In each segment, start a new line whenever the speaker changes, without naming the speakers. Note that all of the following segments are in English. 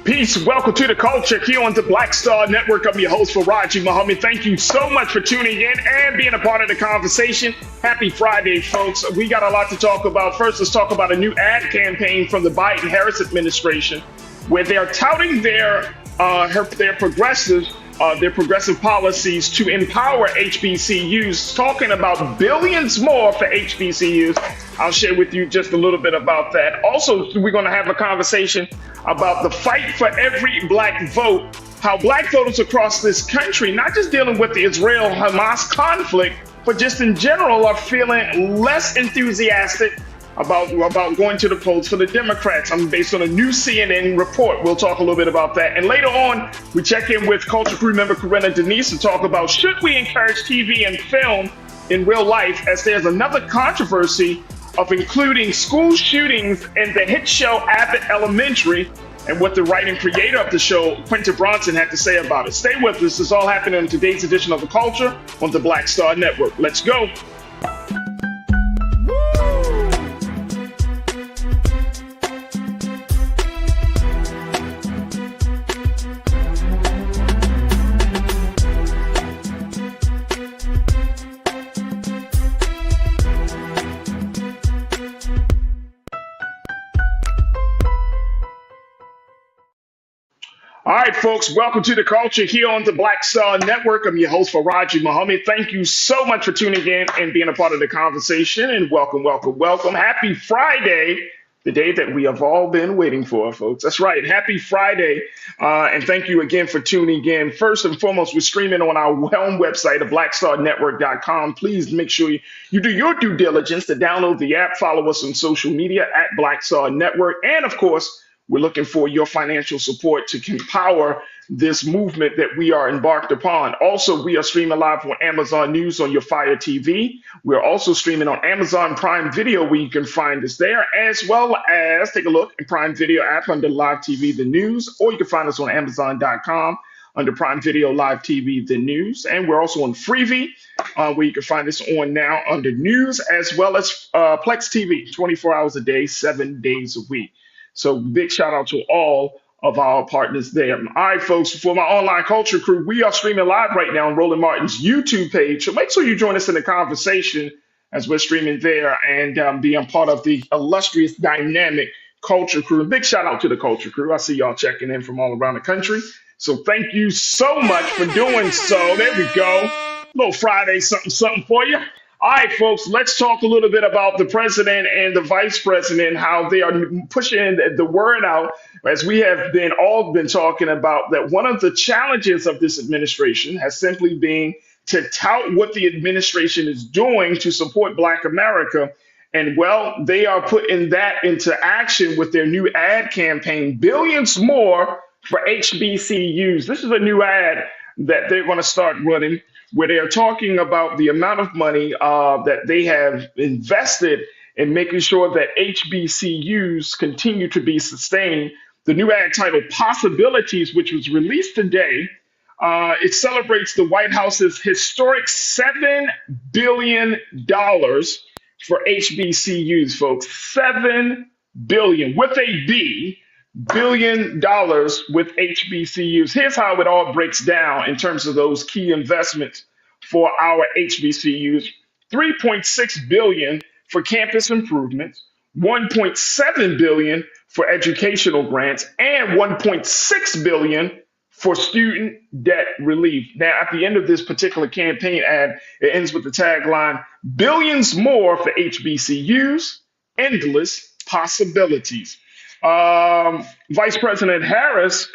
Peace. Welcome to the culture here on the Black Star Network. I'm your host, Farajii Muhammad. Thank you so much for tuning in and being a part of the conversation. Happy Friday, folks. We got a lot to talk about. First, let's talk about a new ad campaign from the Biden-Harris administration, where they're touting their progressive policies to empower HBCUs, talking about billions more for HBCUs. I'll share with you just a little bit about that. Also, we're going to have a conversation about the fight for every black vote, how black voters across this country, not just dealing with the Israel-Hamas conflict, but just in general are feeling less enthusiastic about going to the polls for the Democrats. I'm based on a new CNN report. We'll talk a little bit about that. And later on, we check in with Culture Crew member Corinna Denise to talk about should we encourage TV and film in real life, as there's another controversy of including school shootings in the hit show Abbott Elementary, and what the writer and creator of the show, Quentin Bronson, had to say about it. Stay with us. This is all happening in today's edition of The Culture on the Black Star Network. Let's go. All right, folks, welcome to the culture here on the Black Star Network. I'm your host, Farajii Muhammad. Thank you so much for tuning in and being a part of the conversation. And welcome, welcome, welcome. Happy Friday, the day that we have all been waiting for, folks. That's right. Happy Friday. And thank you again for tuning in. First and foremost, we're streaming on our home website, blackstarnetwork.com. Please make sure you do your due diligence to download the app, follow us on social media at Black Star Network. And of course, we're looking for your financial support to empower this movement that we are embarked upon. Also, we are streaming live on Amazon News on your Fire TV. We're also streaming on Amazon Prime Video, where you can find us there, as well as take a look at Prime Video app under Live TV The News, or you can find us on Amazon.com under Prime Video Live TV The News. And we're also on Freevee, where you can find us on now under News, as well as Plex TV, 24 hours a day, 7 days a week. So big shout out to all of our partners there. All right, folks, for my online culture crew, we are streaming live right now on Roland Martin's YouTube page. So make sure you join us in the conversation as we're streaming there and being part of the illustrious, dynamic culture crew. And big shout out to the culture crew. I see y'all checking in from all around the country. So thank you so much for doing so. There we go. Little Friday something for you. All right, folks, let's talk a little bit about the president and the vice president, how they are pushing the word out, as we have all been talking about, that one of the challenges of this administration has simply been to tout what the administration is doing to support Black America. And well, they are putting that into action with their new ad campaign, billions more for HBCUs. This is a new ad that they're going to start running, where they are talking about the amount of money that they have invested in making sure that HBCUs continue to be sustained. The new ad titled Possibilities, which was released today, it celebrates the White House's historic $7 billion for HBCUs, folks. $7 billion with a B. $1 billion with HBCUs. Here's how it all breaks down in terms of those key investments for our HBCUs. $3.6 billion for campus improvements, $1.7 billion for educational grants, and $1.6 billion for student debt relief. Now, at the end of this particular campaign ad, it ends with the tagline, "Billions more for HBCUs, endless possibilities." Vice President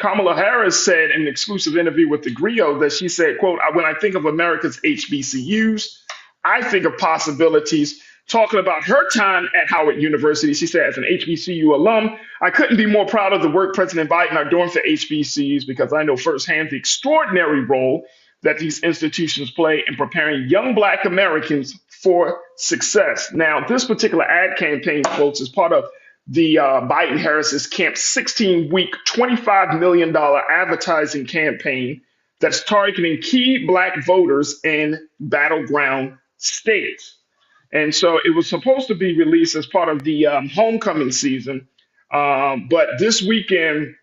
Kamala Harris, said in an exclusive interview with the Griot that she said, quote, "When I think of America's HBCUs, I think of possibilities." Talking about her time at Howard University, she said, as an HBCU alum, "I couldn't be more proud of the work President Biden are doing for HBCUs, because I know firsthand the extraordinary role that these institutions play in preparing young Black Americans for success." Now, this particular ad campaign, folks, is part of the Biden-Harris's Camp 16-week, $25 million advertising campaign that's targeting key Black voters in battleground states. And so it was supposed to be released as part of the homecoming season. But this weekend,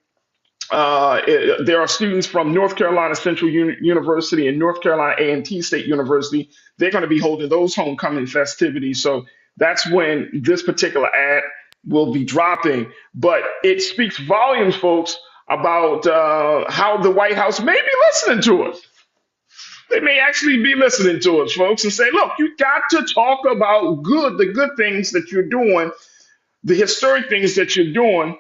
There are students from North Carolina Central University and North Carolina A&T State University. They're going to be holding those homecoming festivities. So that's when this particular ad will be dropping. But it speaks volumes, folks, about how the White House may be listening to us. They may actually be listening to us, folks, and say, look, you got to talk about the good things that you're doing, the historic things that you're doing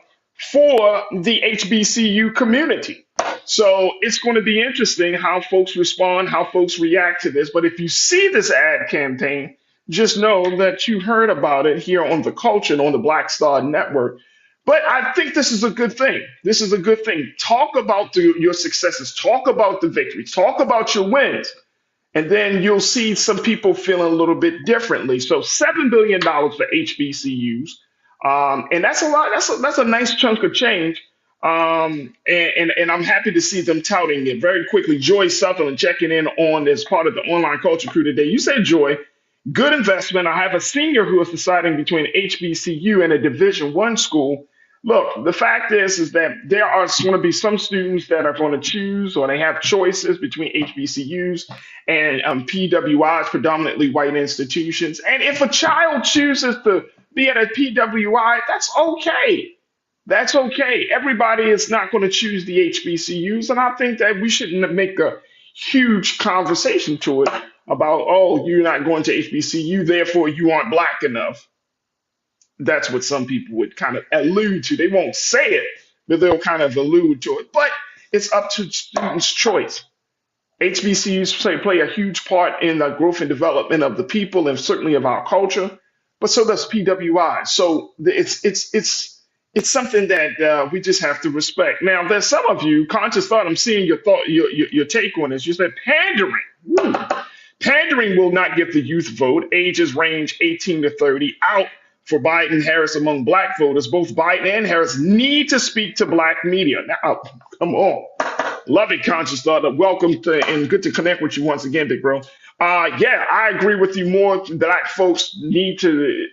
for the HBCU community. So it's going to be interesting how folks respond, how folks react to this. But if you see this ad campaign, just know that you heard about it here on the Culture and on the Black Star Network. But I think this is a good thing. This is a good thing. Talk about your successes, talk about the victories, talk about your wins. And then you'll see some people feeling a little bit differently. So $7 billion for HBCUs. And that's a lot. That's a nice chunk of change. And I'm happy to see them touting it very quickly. Joy Sutherland checking in on as part of the online culture crew today. You said, Joy, good investment. I have a senior who is deciding between HBCU and a Division I school. Look, the fact is that there are going to be some students that are going to choose, or they have choices between HBCUs and PWIs, predominantly white institutions. And if a child chooses to be at a PWI, that's okay. That's okay. Everybody is not going to choose the HBCUs. And I think that we shouldn't make a huge conversation to it about, oh, you're not going to HBCU, therefore you aren't black enough. That's what some people would kind of allude to. They won't say it, but they'll kind of allude to it. But it's up to students' choice. HBCUs play a huge part in the growth and development of the people and certainly of our culture, but so does PWI. So it's something that we just have to respect. Now, there's some of you, conscious thought, I'm seeing your take on this. You said pandering. Ooh. Pandering will not get the youth vote. Ages range 18 to 30 out for Biden Harris among black voters. Both Biden and Harris need to speak to black media. Now, come on. Love it, conscious thought. Welcome to, and good to connect with you once again, big bro. Yeah, I agree with you more. Black folks need to,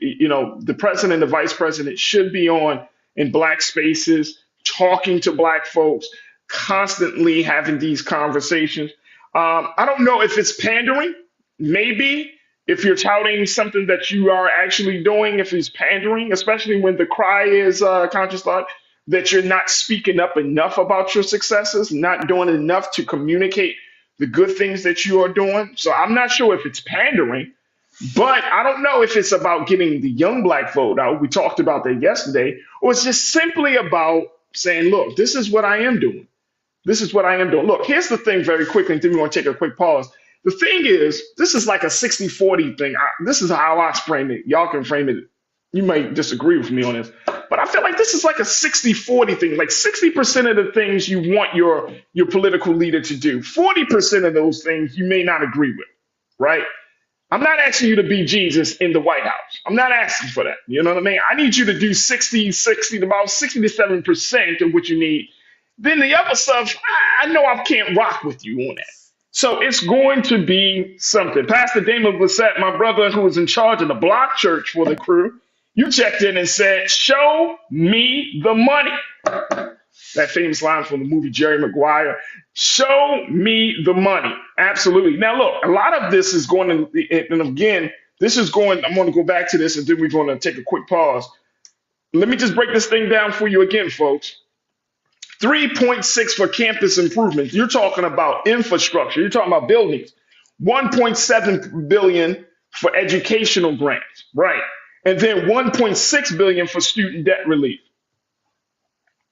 the president and the vice president should be on in black spaces, talking to black folks, constantly having these conversations. I don't know if it's pandering. Maybe if you're touting something that you are actually doing, if it's pandering, especially when the cry is conscious thought that you're not speaking up enough about your successes, not doing enough to communicate the good things that you are doing. So I'm not sure if it's pandering, but I don't know if it's about getting the young black vote out. We talked about that yesterday, or it's just simply about saying, look, this is what I am doing. This is what I am doing. Look, here's the thing very quickly, and then we want to take a quick pause. The thing is, this is like a 60-40 thing. This is how I frame it. Y'all can frame it. You might disagree with me on this, but I feel like this is like a 60-40 thing. Like 60% of the things you want your political leader to do, 40% of those things you may not agree with, right? I'm not asking you to be Jesus in the White House. I'm not asking for that. You know what I mean? I need you to do 60, about 60 to 7% of what you need. Then the other stuff, I know I can't rock with you on that. So it's going to be something. Pastor Damon Blissett, my brother who was in charge of the block church for the crew, you checked in and said, show me the money. That famous line from the movie Jerry Maguire. Show me the money. Absolutely. Now, look, a lot of this is going to, and again, I'm going to go back to this and then we're going to take a quick pause. Let me just break this thing down for you again, folks. 3.6 for campus improvements. You're talking about infrastructure. You're talking about buildings. 1.7 billion for educational grants, right? And then 1.6 billion for student debt relief.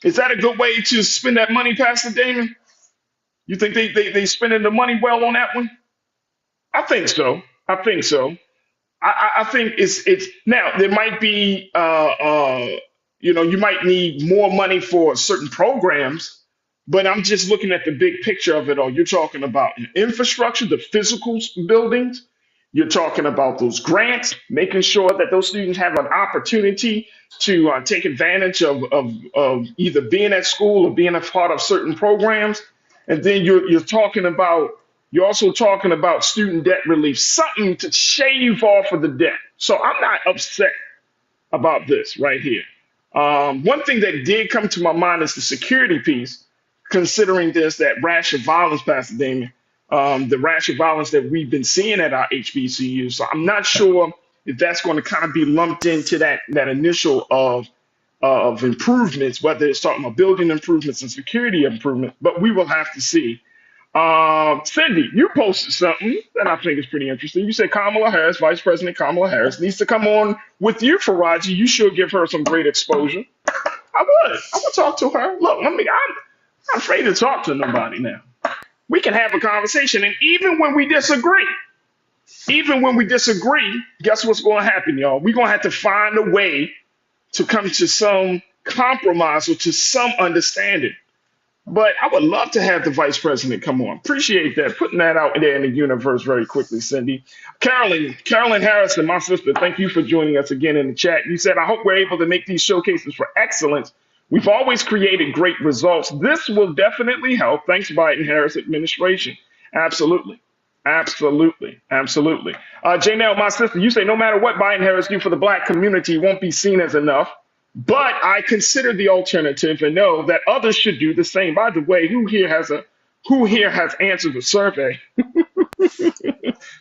Is that a good way to spend that money, Pastor Damon? You think they spending the money well on that one? I think so. I think so. I think it's now there might be you might need more money for certain programs, but I'm just looking at the big picture of it all. You're talking about infrastructure, the physical buildings. You're talking about those grants, making sure that those students have an opportunity to take advantage of either being at school or being a part of certain programs. And then you're also talking about student debt relief, something to shave off of the debt. So I'm not upset about this right here. One thing that did come to my mind is the security piece. considering there's that rash of violence, Pastor Damien, the rash of violence that we've been seeing at our HBCUs. So I'm not sure if that's going to kind of be lumped into that initial of improvements, whether it's talking about building improvements and security improvements, but we will have to see. Cindy, you posted something that I think is pretty interesting. You said Kamala Harris, Vice President Kamala Harris, needs to come on with you, Farajii. You should give her some great exposure. I would talk to her. Look, I'm not afraid to talk to nobody now. We can have a conversation, and even when we disagree, guess what's going to happen, y'all? We're going to have to find a way to come to some compromise or to some understanding. But I would love to have the vice president come on. Appreciate that. Putting that out there in the universe very quickly, Cindy. Carolyn Harrison, my sister, thank you for joining us again in the chat. You said, I hope we're able to make these showcases for excellence. We've always created great results. This will definitely help. Thanks, Biden-Harris administration. Absolutely. Absolutely. Absolutely. Janelle, my sister, you say no matter what Biden-Harris do for the black community, it won't be seen as enough. But I consider the alternative and know that others should do the same. By the way, who here has answered the survey?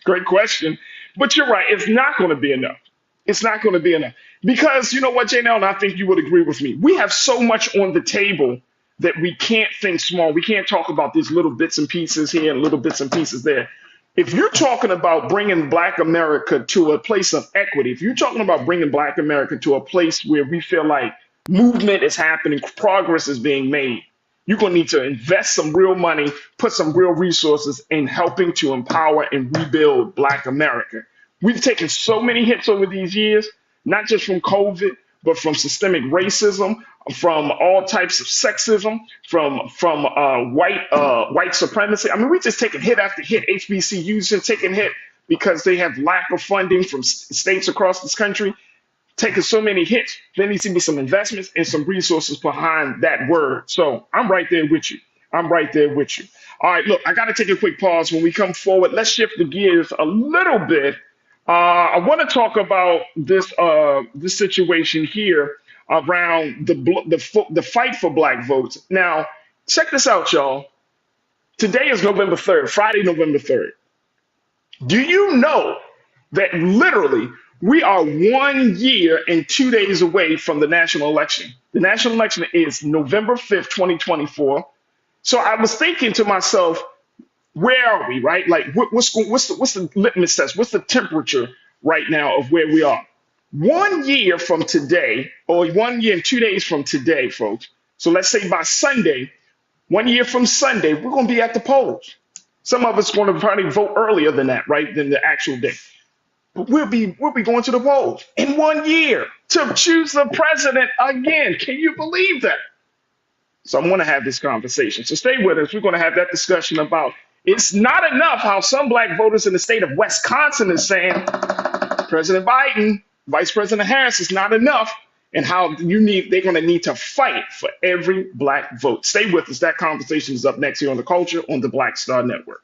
Great question. But you're right. It's not going to be enough. It's not going to be enough. Because you know what, Janelle, and I think you would agree with me. We have so much on the table that we can't think small. We can't talk about these little bits and pieces here and little bits and pieces there. If you're talking about bringing Black America to a place of equity, if you're talking about bringing Black America to a place where we feel like movement is happening, progress is being made, you're going to need to invest some real money, put some real resources in helping to empower and rebuild Black America. We've taken so many hits over these years, not just from COVID, but from systemic racism, from all types of sexism, from white supremacy. I mean, we just taking hit after hit. HBCUs are taking hit because they have lack of funding from states across this country, taking so many hits. There needs to be some investments and some resources behind that word. So I'm right there with you. I'm right there with you. All right, look, I got to take a quick pause. When we come forward, let's shift the gears a little bit. I want to talk about this situation here around the fight for black votes. Now, check this out, y'all. Today is November 3rd, Friday, November 3rd. Do you know that literally we are 1 year and 2 days away from the national election? The national election is November 5th, 2024. So I was thinking to myself, where are we, right? Like, what's the litmus test? What's the temperature right now of where we are? 1 year from today, or 1 year and 2 days from today, folks. So let's say by Sunday, 1 year from Sunday, we're going to be at the polls. Some of us going to probably vote earlier than that, right? Than the actual day. But we'll be going to the polls in 1 year to choose the president again. Can you believe that? So I'm going to have this conversation. So stay with us. We're going to have that discussion about it's not enough how some black voters in the state of Wisconsin is saying President Biden, Vice President Harris is not enough, and how they're going to need to fight for every black vote. Stay with us. That conversation is up next here on The Culture on the Black Star Network.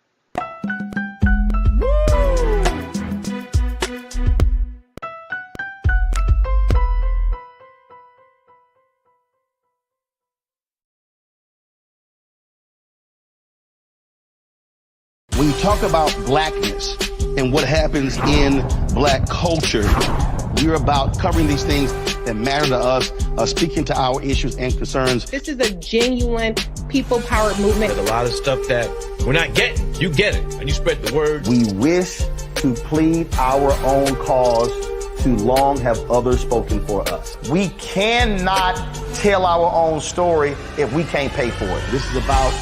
When you talk about blackness and what happens in black culture, we're about covering these things that matter to us, speaking to our issues and concerns.
This is a genuine people-powered movement.
There's a lot of stuff that we're not getting. You get it, and you spread the word.
We wish to plead our own cause. Too long have others spoken for us. We cannot tell our own story if we can't pay for it. This is about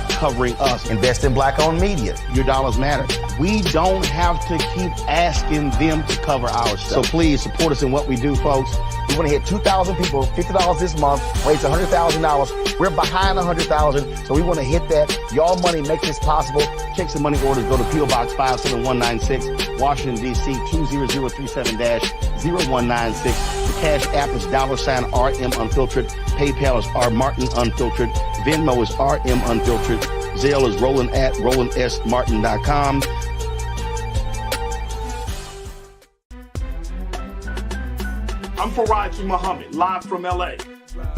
covering us. Invest in black-owned media. Your dollars matter. We don't have to keep asking them to cover our stuff. So please support us in what we do, folks. We want to hit 2,000 people, $50 this month, raise $100,000. We're behind 100,000, so we want to hit that. Y'all money makes this possible. Check some money orders. Go to P.O. Box 57196, Washington, D.C. 20037-0196. The Cash App is $RM Unfiltered. PayPal is R Martin Unfiltered. Venmo is RM Unfiltered. Zelle is Roland at RolandSMartin.com.
I'm Farajii Muhammad, live from LA.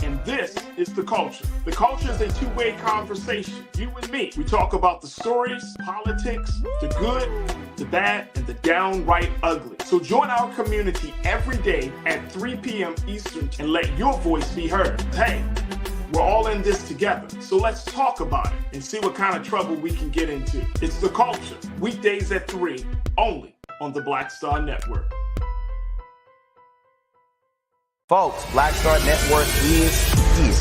And this is The Culture. The Culture is a two-way conversation. You and me. We talk about the stories, politics, the good, the bad, and the downright ugly. So join our community every day at 3 p.m. Eastern and let your voice be heard. Hey, we're all in this together. So let's talk about it and see what kind of trouble we can get into. It's The Culture. Weekdays at 3, only on the Black Star Network.
Folks, Black Star Network is here.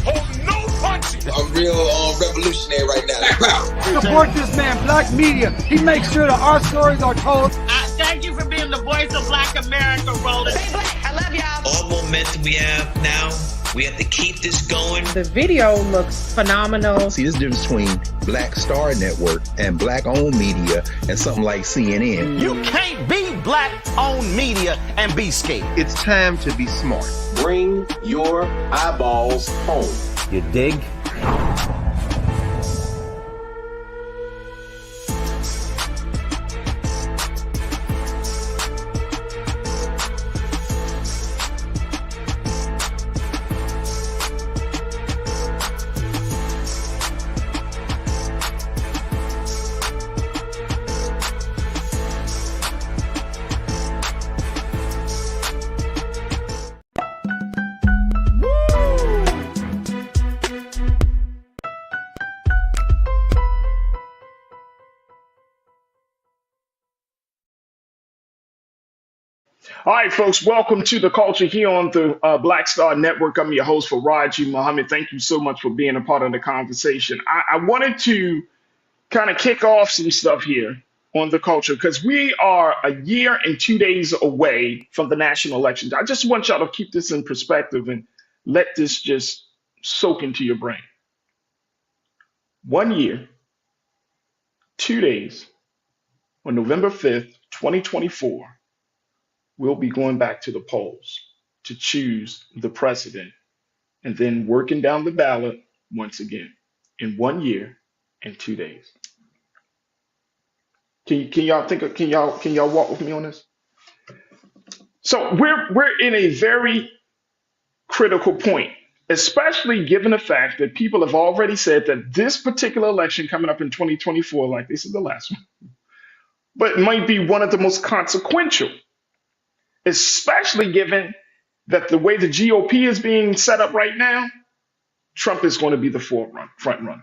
Oh, no punches.
I'm real revolutionary right now.
Support this man, Black Media. He makes sure that our stories are told.
Thank you for being the voice of Black America, Roland.
Stay black. I love y'all.
All momentum we have now, we have to keep this going.
The video looks phenomenal.
See, this difference between Black Star Network and black-owned media and something like CNN.
You can't be black-owned media and be scared.
It's time to be smart.
Bring your eyeballs home.
You dig?
All right, folks, welcome to The Culture here on the Black Star Network. I'm your host, Farajii Muhammad. Thank you so much for being a part of the conversation. I wanted to kind of kick off some stuff here on The Culture because we are a year and 2 days away from the national elections. I just want y'all to keep this in perspective and let this just soak into your brain. 1 year, 2 days, on November 5th, 2024. We'll be going back to the polls to choose the president and then working down the ballot once again in 1 year and 2 days. Can y'all walk with me on this? So we're in a very critical point, especially given the fact that people have already said that this particular election coming up in 2024, like this is the last one, but it might be one of the most consequential, especially given that the way the GOP is being set up right now, Trump is going to be the front runner.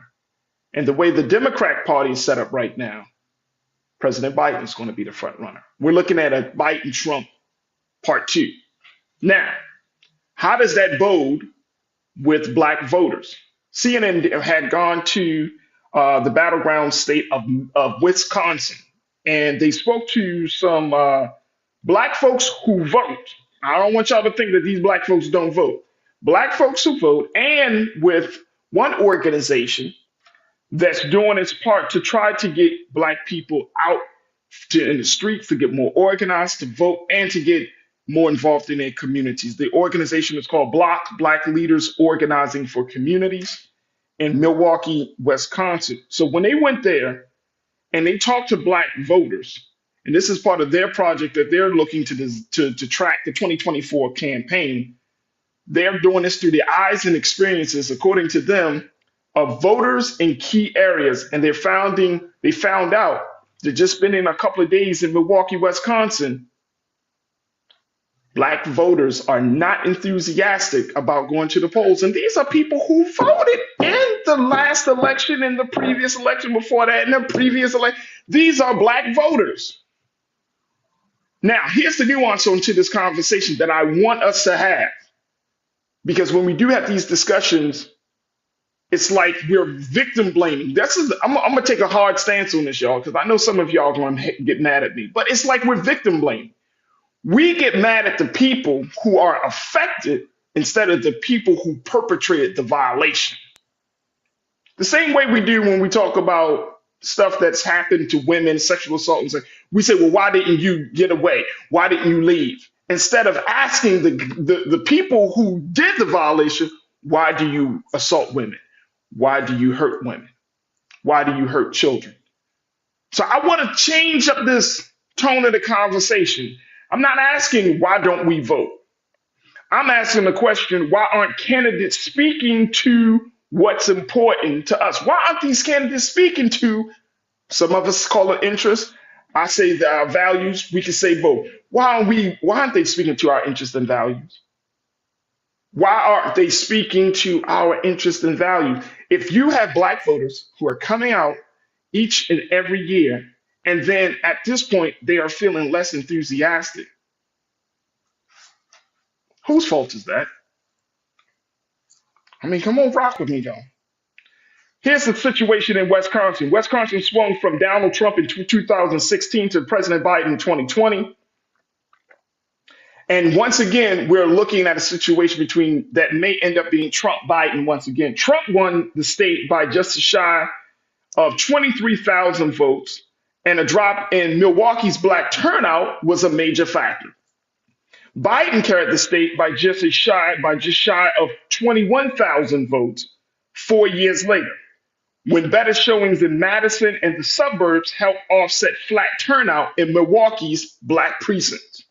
And the way the Democrat Party is set up right now, President Biden is going to be the front runner. We're looking at a Biden-Trump part 2. Now, how does that bode with black voters? CNN had gone to the battleground state of Wisconsin, and they spoke to some black folks who vote. I don't want y'all to think that these black folks don't vote. Black folks who vote, and with one organization that's doing its part to try to get black people out in the streets, to get more organized, to vote, and to get more involved in their communities. The organization is called Block, Black Leaders Organizing for Communities, in Milwaukee, Wisconsin. So when they went there and they talked to black voters, and this is part of their project that they're looking to track the 2024 campaign. They're doing this through the eyes and experiences, according to them, of voters in key areas. And they found out that just spending a couple of days in Milwaukee, Wisconsin, black voters are not enthusiastic about going to the polls. And these are people who voted in the last election, in the previous election before that, in the previous election. These are black voters. Now, here's the nuance onto this conversation that I want us to have. Because when we do have these discussions, it's like we're victim blaming. I'm going to take a hard stance on this, y'all, because I know some of y'all are going to get mad at me. But it's like we're victim blaming. We get mad at the people who are affected instead of the people who perpetrated the violation. The same way we do when we talk about stuff that's happened to women, sexual assault, and we say, well, why didn't you get away? Why didn't you leave? Instead of asking the people who did the violation, why do you assault women? Why do you hurt women? Why do you hurt children? So I want to change up this tone of the conversation. I'm not asking why don't we vote? I'm asking the question, why aren't candidates speaking to what's important to us? Why aren't these candidates speaking to, some of us call it interest, I say that our values, we can say both. Why aren't they speaking to our interests and values? Why aren't they speaking to our interests and values? If you have black voters who are coming out each and every year, and then at this point they are feeling less enthusiastic, whose fault is that? I mean, come on, rock with me, y'all. Here's the situation in Wisconsin. Wisconsin swung from Donald Trump in 2016 to President Biden in 2020. And once again, we're looking at a situation between that may end up being Trump Biden once again. Trump won the state by just shy of 23,000 votes, and a drop in Milwaukee's black turnout was a major factor. Biden carried the state by just shy of 21,000 votes 4 years later, when better showings in Madison and the suburbs helped offset flat turnout in Milwaukee's black precincts.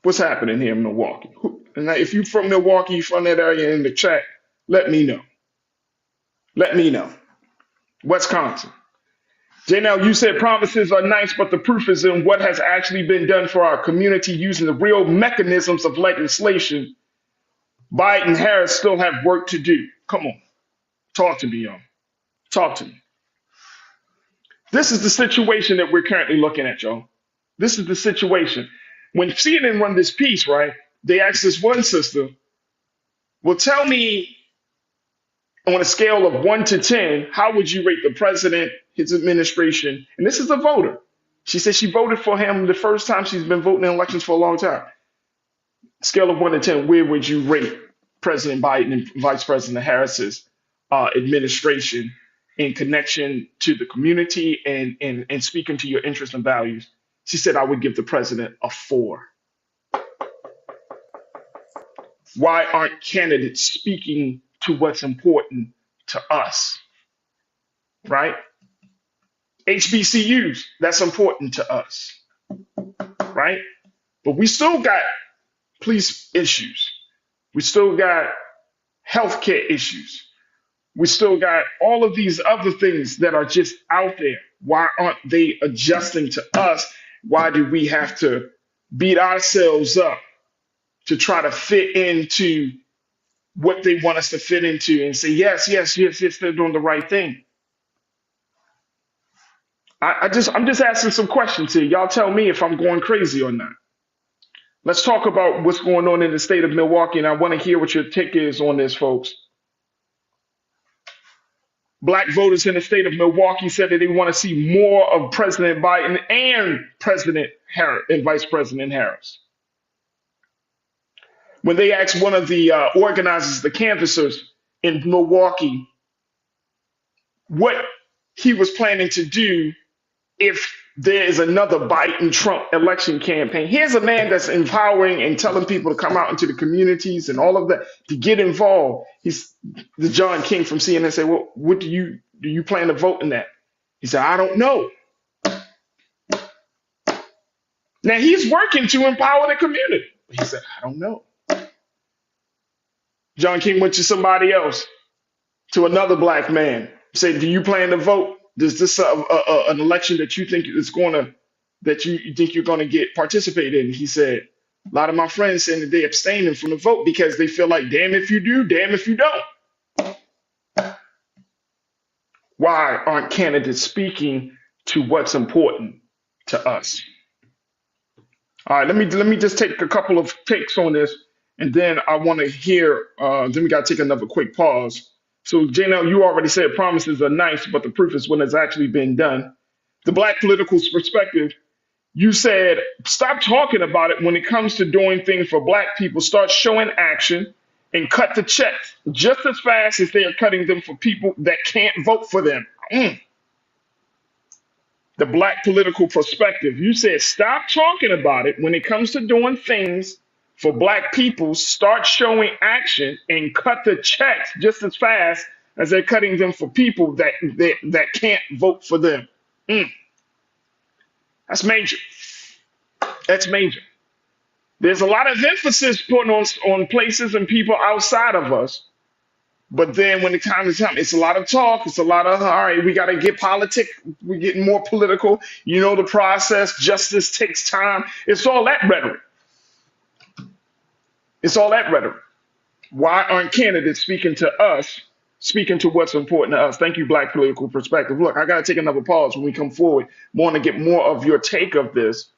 What's happening here in Milwaukee? And if you're from Milwaukee, from that area in the chat, let me know. Let me know. Wisconsin. Janelle, you said promises are nice, but the proof is in what has actually been done for our community using the real mechanisms of legislation. Biden and Harris still have work to do. Come on. Talk to me, y'all. Talk to me. This is the situation that we're currently looking at, y'all. This is the situation. When CNN run this piece, right, they asked this one sister, well, tell me on a scale of 1 to 10, how would you rate the president, his administration? And this is a voter. She said she voted for him the first time she's been voting in elections for a long time. Scale of 1 to 10, where would you rate President Biden and Vice President Harris's administration in connection to the community and speaking to your interests and values? She said, I would give the president a 4. Why aren't candidates speaking to what's important to us? Right? HBCUs, that's important to us. Right? But we still got police issues. We still got healthcare issues. We still got all of these other things that are just out there. Why aren't they adjusting to us? Why do we have to beat ourselves up to try to fit into what they want us to fit into and say, yes, they're doing the right thing? I'm just asking some questions here. Y'all tell me if I'm going crazy or not. Let's talk about what's going on in the state of Milwaukee, and I want to hear what your take is on this, folks. Black voters in the state of Milwaukee said that they want to see more of President Biden and President Harris and Vice President Harris. When they asked one of the organizers, the canvassers in Milwaukee, what he was planning to do if there is another Biden-Trump election campaign. Here's a man that's empowering and telling people to come out into the communities and all of that to get involved. He's the John King from CNN said, well, what do you plan to vote in that? He said, I don't know. Now he's working to empower the community. He said, I don't know. John King went to somebody else, to another black man, said, do you plan to vote? Is this an election that you think that you think you're going to get participate in? He said, a lot of my friends saying that they abstaining from the vote because they feel like, damn if you do, damn if you don't. Why aren't candidates speaking to what's important to us? All right, let me just take a couple of takes on this, and then I want to hear. Then we got to take another quick pause. So, Janelle, you already said promises are nice, but the proof is when it's actually been done. The black political perspective, you said, stop talking about it when it comes to doing things for black people. Start showing action and cut the checks just as fast as they are cutting them for people that can't vote for them. The black political perspective, you said, stop talking about it when it comes to doing things for black people. Start showing action and cut the checks just as fast as they're cutting them for people that can't vote for them. That's major. That's major. There's a lot of emphasis put on places and people outside of us. But then when it comes to time, it's a lot of talk. It's a lot of, all right, we got to get we're getting more political. You know the process. Justice takes time. It's all that rhetoric. It's all that rhetoric. Why aren't candidates speaking to us, speaking to what's important to us? Thank you, Black Political Perspective. Look, I got to take another pause when we come forward. Want to get more of your take of this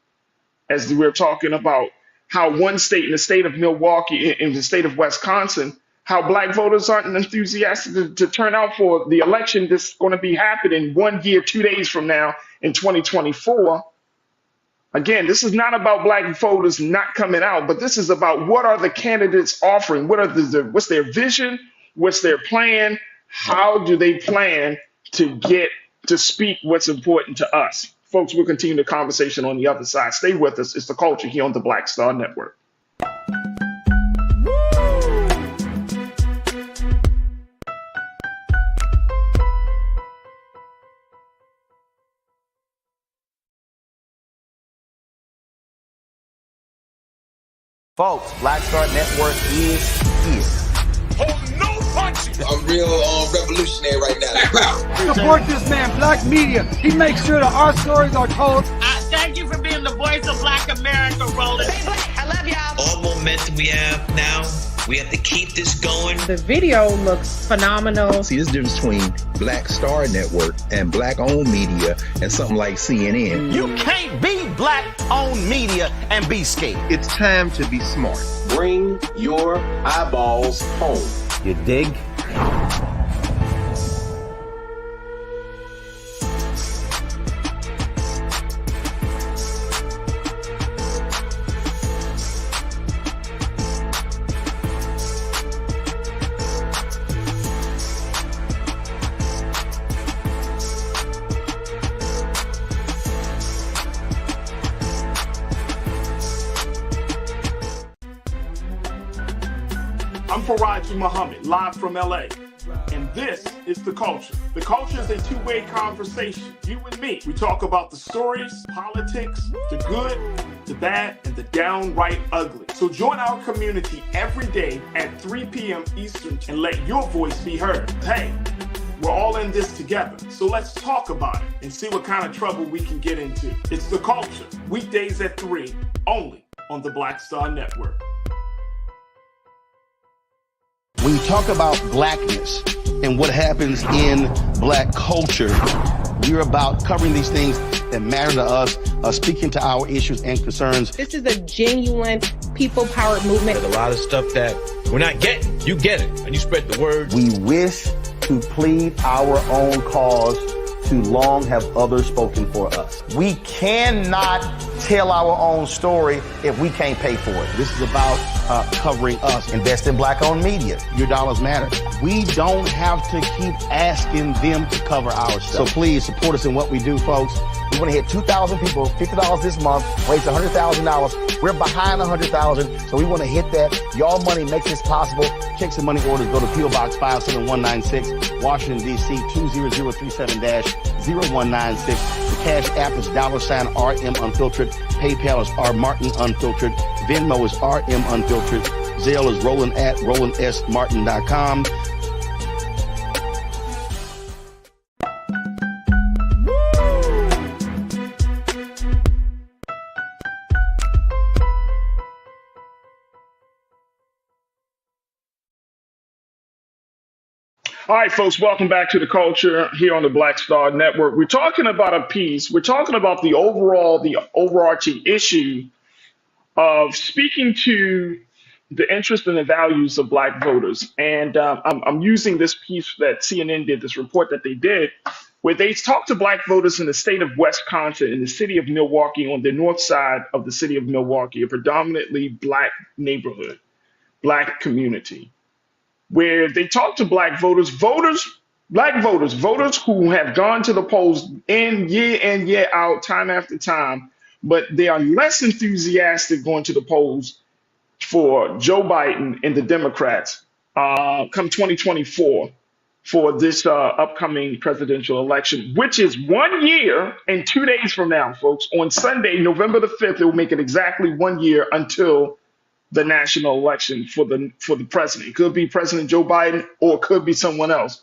as we're talking about how one state, in the state of Milwaukee, in the state of Wisconsin, how Black voters aren't enthusiastic to turn out for the election that's going to be happening 1 year, 2 days from now in 2024. Again, this is not about Black voters not coming out, but this is about what are the candidates offering? What's their vision? What's their plan? How do they plan to get to speak what's important to us? Folks, we'll continue the conversation on the other side. Stay with us. It's The Culture here on the Black Star Network.
Folks, Black Star Network is here.
I'm real revolutionary right now.
Support this man, Black Media. He makes sure that our stories are told.
Thank you for being the voice of Black America, Roland.
Stay black. I love y'all.
All momentum we have now, we have to keep this going.
The video looks phenomenal.
See, there's a difference between Black Star Network and Black-owned media and something like CNN.
You can't be Black-owned media and be scared.
It's time to be smart.
Bring your eyeballs home.
You dig?
I'm Farajii Muhammad, live from LA. And this is The Culture. The Culture is a two-way conversation. You and me. We talk about the stories, politics, the good, the bad, and the downright ugly. So join our community every day at 3 p.m. Eastern and let your voice be heard. Hey, we're all in this together. So let's talk about it and see what kind of trouble we can get into. It's The Culture, weekdays at 3, only on the Black Star Network.
When you talk about blackness and what happens in Black culture, we're about covering these things that matter to us, speaking to our issues and concerns.
This is a genuine people-powered movement.
There's a lot of stuff that we're not getting. You get it, and you spread the word.
We wish to plead our own cause. Too long have others spoken for us. We cannot tell our own story if we can't pay for it. This is about covering us. Invest in Black-owned media. Your dollars matter. We don't have to keep asking them to cover our stuff. So please support us in what we do, folks. We want to hit 2,000 people, $50 this month, raise $100,000. We're behind 100,000, so we want to hit that. Y'all money makes this possible. Check some money orders. Go to P.O. Box 57196, Washington, D.C. 20037-0196. The Cash App is $RM Unfiltered. PayPal is R Martin Unfiltered. Venmo is RM Unfiltered. Zelle is Roland at RolandSMartin.com.
All right, folks, welcome back to The Culture here on the Black Star Network. We're talking about a piece. We're talking about the overarching issue of speaking to the interest and the values of Black voters. And I'm using this piece that CNN did, this report that they did, where they talked to Black voters in the state of Wisconsin, in the city of Milwaukee, on the north side of the city of Milwaukee, a predominantly Black neighborhood, Black community, where they talk to Black voters, Black voters who have gone to the polls in year out, time after time, but they are less enthusiastic going to the polls for Joe Biden and the Democrats come 2024 for this upcoming presidential election, which is 1 year and 2 days from now, folks. On Sunday, November the 5th, it will make it exactly 1 year until the national election for the president. It could be President Joe Biden or it could be someone else.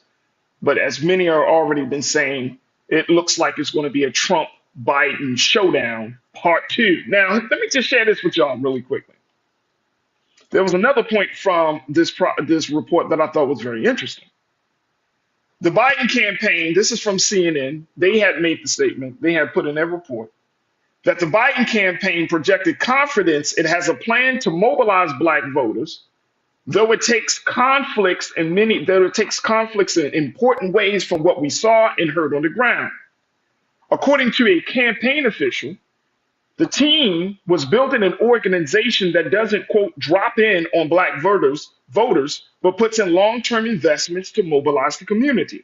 But as many are already been saying, it looks like it's going to be a Trump Biden showdown part two. Now, let me just share this with y'all really quickly. There was another point from this report that I thought was very interesting. The Biden campaign, this is from CNN, they had made the statement, they had put in their report, that the Biden campaign projected confidence it has a plan to mobilize black voters, though it takes conflicts in important ways from what we saw and heard on the ground. According to a campaign official, the team was building an organization that doesn't, quote, drop in on black voters, but puts in long-term investments to mobilize the community.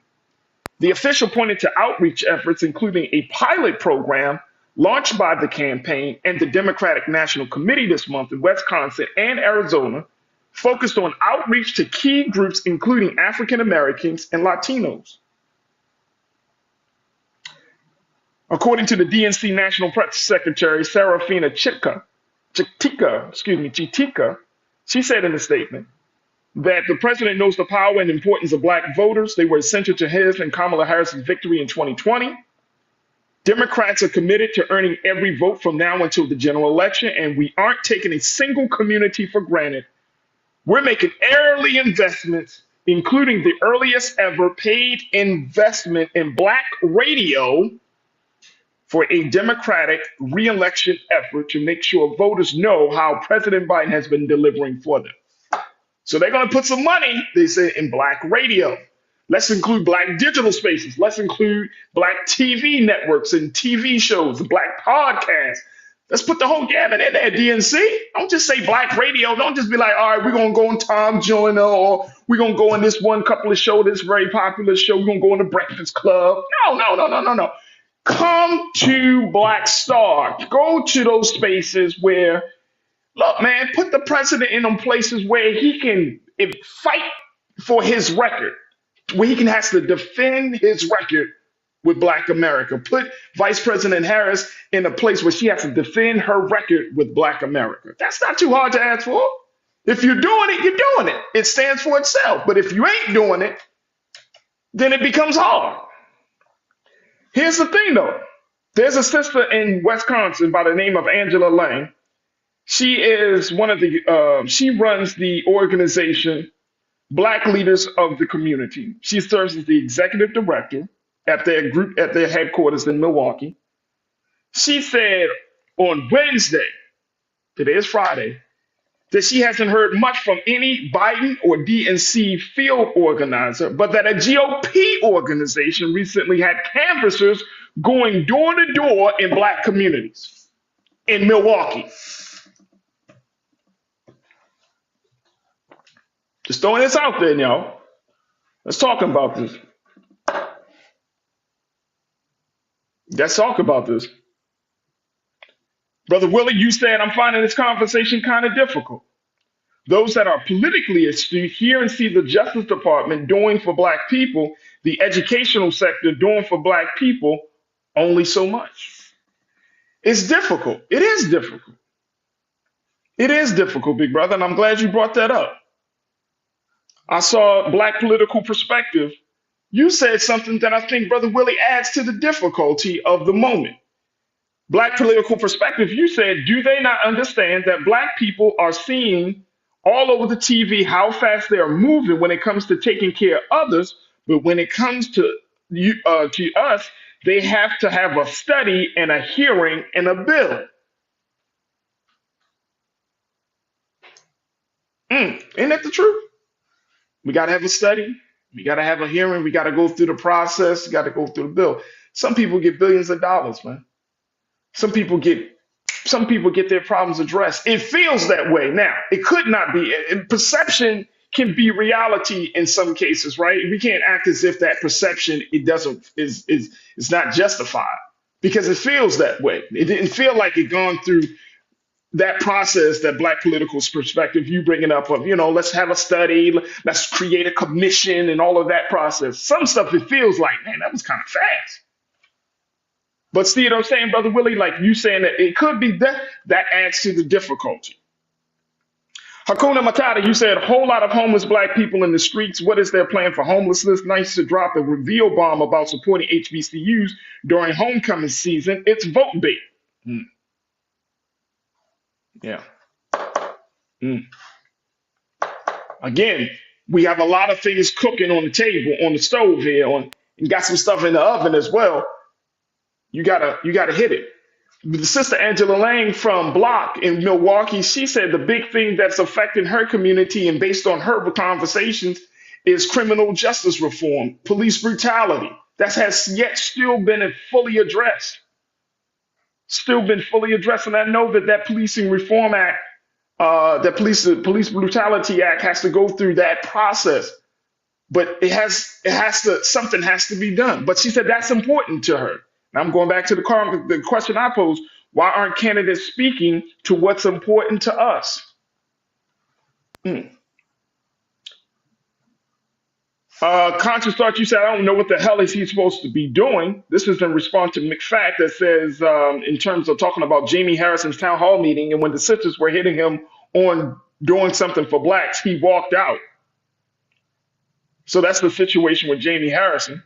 The official pointed to outreach efforts, including a pilot program launched by the campaign and the Democratic National Committee this month in Wisconsin and Arizona, focused on outreach to key groups, including African Americans and Latinos. According to the DNC National Press Secretary, Serafina Chitika, she said in a statement that the president knows the power and importance of black voters. They were essential to his and Kamala Harris's victory in 2020. Democrats are committed to earning every vote from now until the general election, and we aren't taking a single community for granted. We're making early investments, including the earliest ever paid investment in black radio for a Democratic re-election effort to make sure voters know how President Biden has been delivering for them. So they're going to put some money, they say, in black radio. Let's include black digital spaces. Let's include black TV networks and TV shows, black podcasts. Let's put the whole gamut in there, DNC. Don't just say black radio. Don't just be like, all right, we're going to go on Tom Joyner, or we're going to go on this one couple of show, this very popular show. We're going to go on the Breakfast Club. No. Come to Black Star. Go to those spaces where, look, man, put the president in them places where he can fight for his record, where he has to defend his record with Black America. Put Vice President Harris in a place where she has to defend her record with Black America. That's not too hard to ask for. If you're doing it, you're doing it. It stands for itself. But if you ain't doing it, then it becomes hard. Here's the thing, though. There's a sister in Wisconsin by the name of Angela Lang. She is she runs the organization Black Leaders of the Community. She serves as the executive director at their headquarters in Milwaukee. She said on Wednesday, today is Friday, that she hasn't heard much from any Biden or DNC field organizer, but that a GOP organization recently had canvassers going door to door in black communities in Milwaukee. Just throwing this out there, y'all. Let's talk about this. Let's talk about this. Brother Willie, you said, I'm finding this conversation kind of difficult. Those that are politically astute hear and see the Justice Department doing for black people, the educational sector doing for black people only so much. It's difficult. It is difficult. It is difficult, big brother, and I'm glad you brought that up. I saw Black Political Perspective. You said something that I think, Brother Willie, adds to the difficulty of the moment. Black Political Perspective, you said, do they not understand that black people are seeing all over the TV how fast they are moving when it comes to taking care of others, but when it comes to us, they have to have a study and a hearing and a bill. Ain't that the truth? We got to have a study. We got to have a hearing. We got to go through the process. We got to go through the bill. Some people get billions of dollars, man. Some people get their problems addressed. It feels that way. Now, it could not be. And perception can be reality in some cases, right? We can't act as if that perception is not justified because it feels that way. It didn't feel like it gone through that process, that Black political perspective you bringing up of, let's have a study, let's create a commission and all of that process. Some stuff it feels like, man, that was kind of fast. But see what I'm saying, Brother Willie? Like you saying that it could be that adds to the difficulty. Hakuna Matata, you said a whole lot of homeless Black people in the streets. What is their plan for homelessness? Nice to drop a reveal bomb about supporting HBCUs during homecoming season. It's vote bait. Yeah. Again, we have a lot of things cooking on the table, on the stove here, and got some stuff in the oven as well. You gotta hit it. The sister Angela Lang from Block in Milwaukee, she said the big thing that's affecting her community and based on her conversations is criminal justice reform, police brutality. That has yet still been fully addressed. And I know that Policing Reform Act, that Police Brutality Act has to go through that process. But something has to be done. But she said that's important to her. Now I'm going back to the question I posed. Why aren't candidates speaking to what's important to us? Conscious Thought, you said, I don't know what the hell is he supposed to be doing. This is in response to McFact that says, in terms of talking about Jamie Harrison's town hall meeting, and when the sisters were hitting him on doing something for Blacks, he walked out. So that's the situation with Jamie Harrison.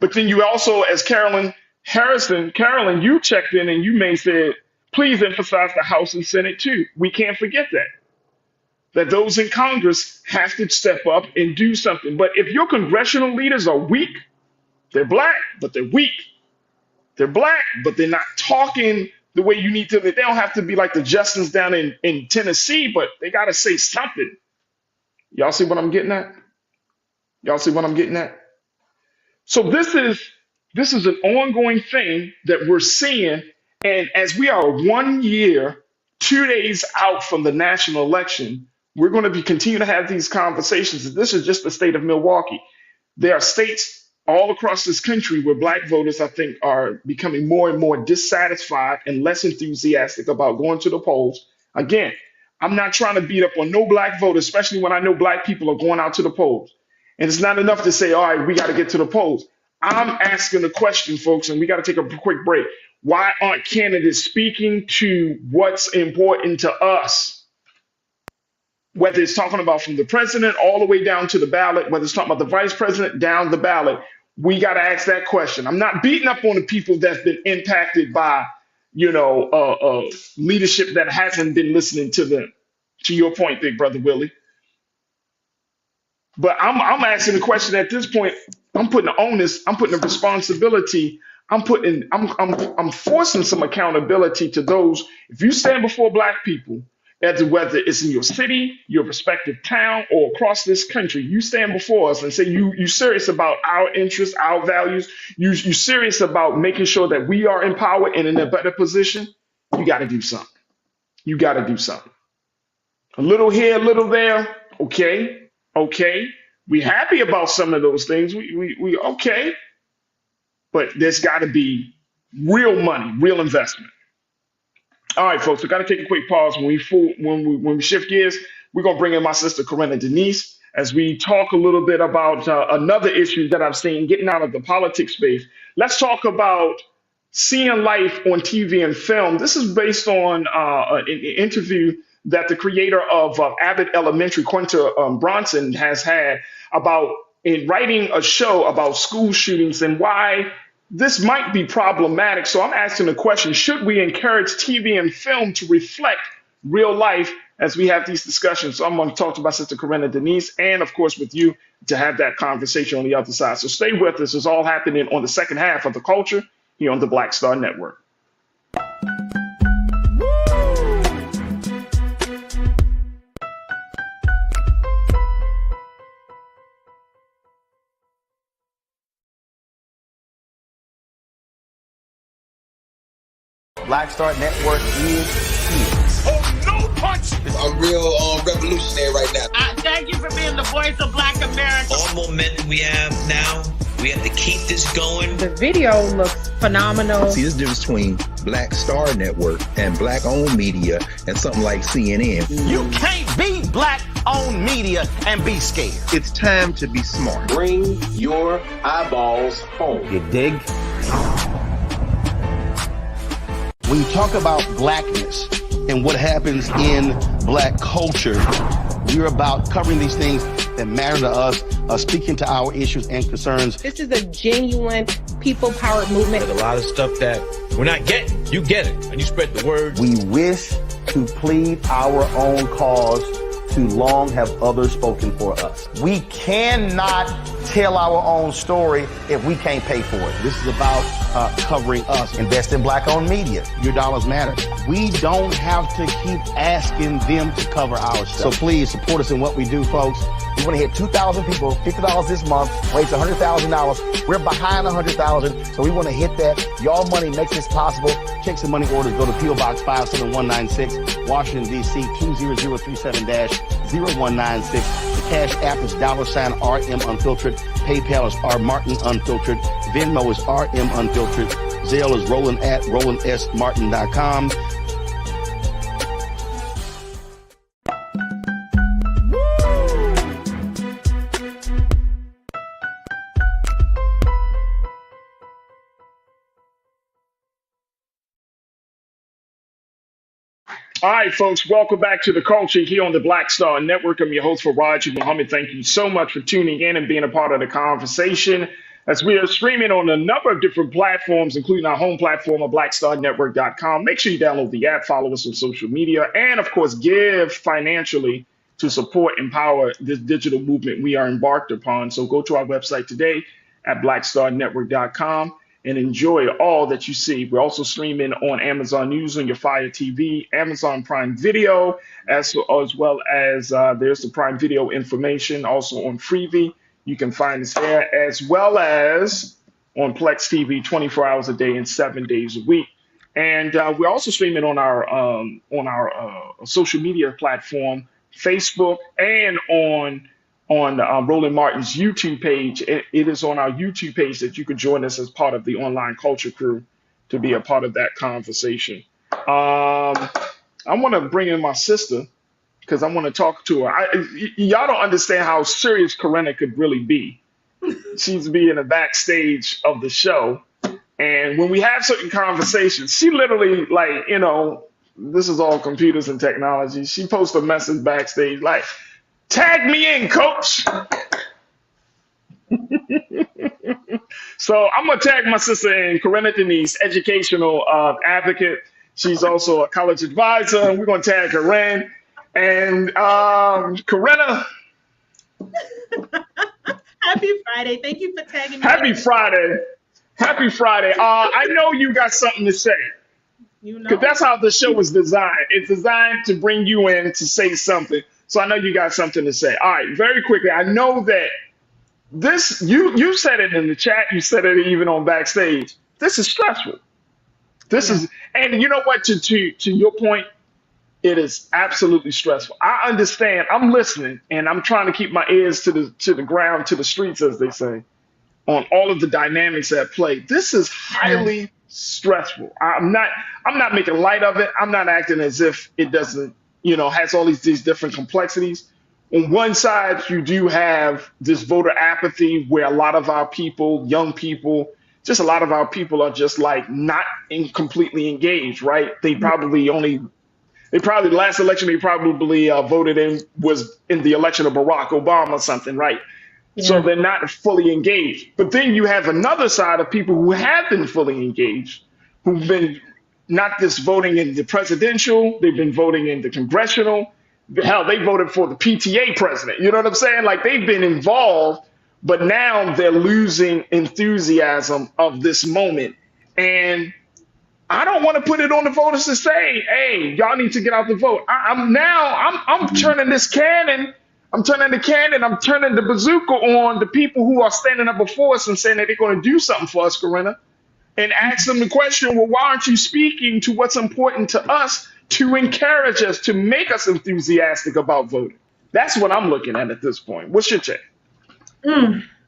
But then you also, as Carolyn, you checked in and you said, please emphasize the House and Senate too. We can't forget that those in Congress have to step up and do something. But if your congressional leaders are weak, they're Black, but they're weak. They're Black, but they're not talking the way you need to. They don't have to be like the Justins down in Tennessee, but they got to say something. Y'all see what I'm getting at? So this is an ongoing thing that we're seeing. And as we are 1 year, 2 days out from the national election, we're going to continue to have these conversations. This is just the state of Milwaukee. There are states all across this country where Black voters, I think, are becoming more and more dissatisfied and less enthusiastic about going to the polls. Again, I'm not trying to beat up on no Black voters, especially when I know Black people are going out to the polls. And it's not enough to say, all right, we got to get to the polls. I'm asking the question, folks, and we got to take a quick break. Why aren't candidates speaking to what's important to us? Whether it's talking about from the president all the way down to the ballot, whether it's talking about the vice president down the ballot, we got to ask that question. I'm not beating up on the people that's been impacted by, leadership that hasn't been listening to them. To your point, Big Brother Willie. But I'm asking the question at this point. I'm putting the onus. I'm putting the responsibility. I'm forcing some accountability to those. If you stand before Black people, whether it's in your city, your respective town, or across this country, you stand before us and say you serious about our interests, our values. You serious about making sure that we are in power and in a better position. You got to do something. A little here, a little there. Okay. We happy about some of those things. We okay. But there's got to be real money, real investment. All right, folks, we got to take a quick pause. When we shift gears, we're going to bring in my sister, Corinna Denise, as we talk a little bit about another issue that I've seen getting out of the politics space. Let's talk about seeing life on TV and film. This is based on an interview that the creator of Abbott Elementary, Quinta Bronson, has had about in writing a show about school shootings and why this might be problematic. So I'm asking the question, should we encourage TV and film to reflect real life as we have these discussions? So I'm going to talk to my sister Corinna Denise and, of course, with you to have that conversation on the other side. So stay with us. It's all happening on the second half of The Culture here on the Black Star Network.
Black Star Network is here.
Oh, no punch! I'm real revolutionary right now.
Thank you for being the voice of Black America.
All momentum we have now, We have to keep this going.
The video looks phenomenal.
See, this difference between Black Star Network and black-owned media and something like CNN.
You can't be black-owned media and be scared.
It's time to be smart.
Bring your eyeballs home.
You dig? When you talk about blackness and what happens in black culture, we're about covering these things that matter to us, speaking to our issues and concerns.
This is a genuine people-powered movement.
There's a lot of stuff that we're not getting. You get it, and you spread the word.
We wish to plead our own cause. Too long have others spoken for us. We cannot tell our own story if we can't pay for it. This is about covering us. Invest in black-owned media. Your dollars matter. We don't have to keep asking them to cover our stuff. So please support us in what we do, folks. We want to hit 2,000 people, $50 this month, raise $100,000. We're behind 100,000, so we want to hit that. Y'all money makes this possible. Checks and money orders go to PO Box 57196, Washington, D.C. 20037-0196. The Cash App is $RM Unfiltered. PayPal is R Martin Unfiltered. Venmo is RM Unfiltered. Zelle is Roland at RolandSMartin.com.
All right, folks, welcome back to The Culture here on the Black Star Network. I'm your host, Farajii Muhammad. Thank you so much for tuning in and being a part of the conversation as we are streaming on a number of different platforms, including our home platform of blackstarnetwork.com. Make sure you download the app, follow us on social media, and, of course, give financially to support and empower this digital movement we are embarked upon. So go to our website today at blackstarnetwork.com. and enjoy all that you see. We're also streaming on Amazon News on your Fire TV, Amazon Prime Video, as well as there's the Prime Video information also on Freevee. You can find us there, as well as on Plex TV 24 hours a day and 7 days a week. And we're also streaming on our social media platform, Facebook, and on Roland Martin's YouTube page. It is on our YouTube page that you can join us as part of the online culture crew to be a part of that conversation. I want to bring in my sister because I want to talk to her. Y'all don't understand how serious Corinna could really be. She's be in the backstage of the show. And when we have certain conversations, she literally, like, you know, this is all computers and technology. She posts a message backstage like, "Tag me in, coach." So I'm going to tag my sister in, Corinna Denise, educational advocate. She's also a college advisor, and we're going to tag her in. And Corinna.
Happy Friday. Thank you for tagging me.
Happy Friday. Happy Friday. I know you got something to say.
You know,
Because that's how the show is designed. It's designed to bring you in to say something. So I know you got something to say. All right, very quickly. I know that this, you said it in the chat. You said it even on backstage. This is stressful. This is, and you know what, to your point, it is absolutely stressful. I understand. I'm listening and I'm trying to keep my ears to the ground, to the streets, as they say, on all of the dynamics at play. This is highly stressful. I'm not making light of it. I'm not acting as if it doesn't, you know, has all these different complexities. On one side, you do have this voter apathy where a lot of our people, young people, just a lot of our people are just like not completely engaged, right? They probably last election, they probably voted in was in the election of Barack Obama or something, right? Yeah. So they're not fully engaged. But then you have another side of people who have been fully engaged, who've been not just voting in the presidential, they've been voting in the congressional. Hell, they voted for the PTA president. You know what I'm saying? Like, they've been involved, but now they're losing enthusiasm of this moment. And I don't want to put it on the voters to say, hey, y'all need to get out the vote. I'm turning this cannon. I'm turning the cannon. I'm turning the bazooka on the people who are standing up before us and saying that they're going to do something for us, Corinna, and ask them the question, well, why aren't you speaking to what's important to us to encourage us, to make us enthusiastic about voting? That's what I'm looking at this point. What's your take?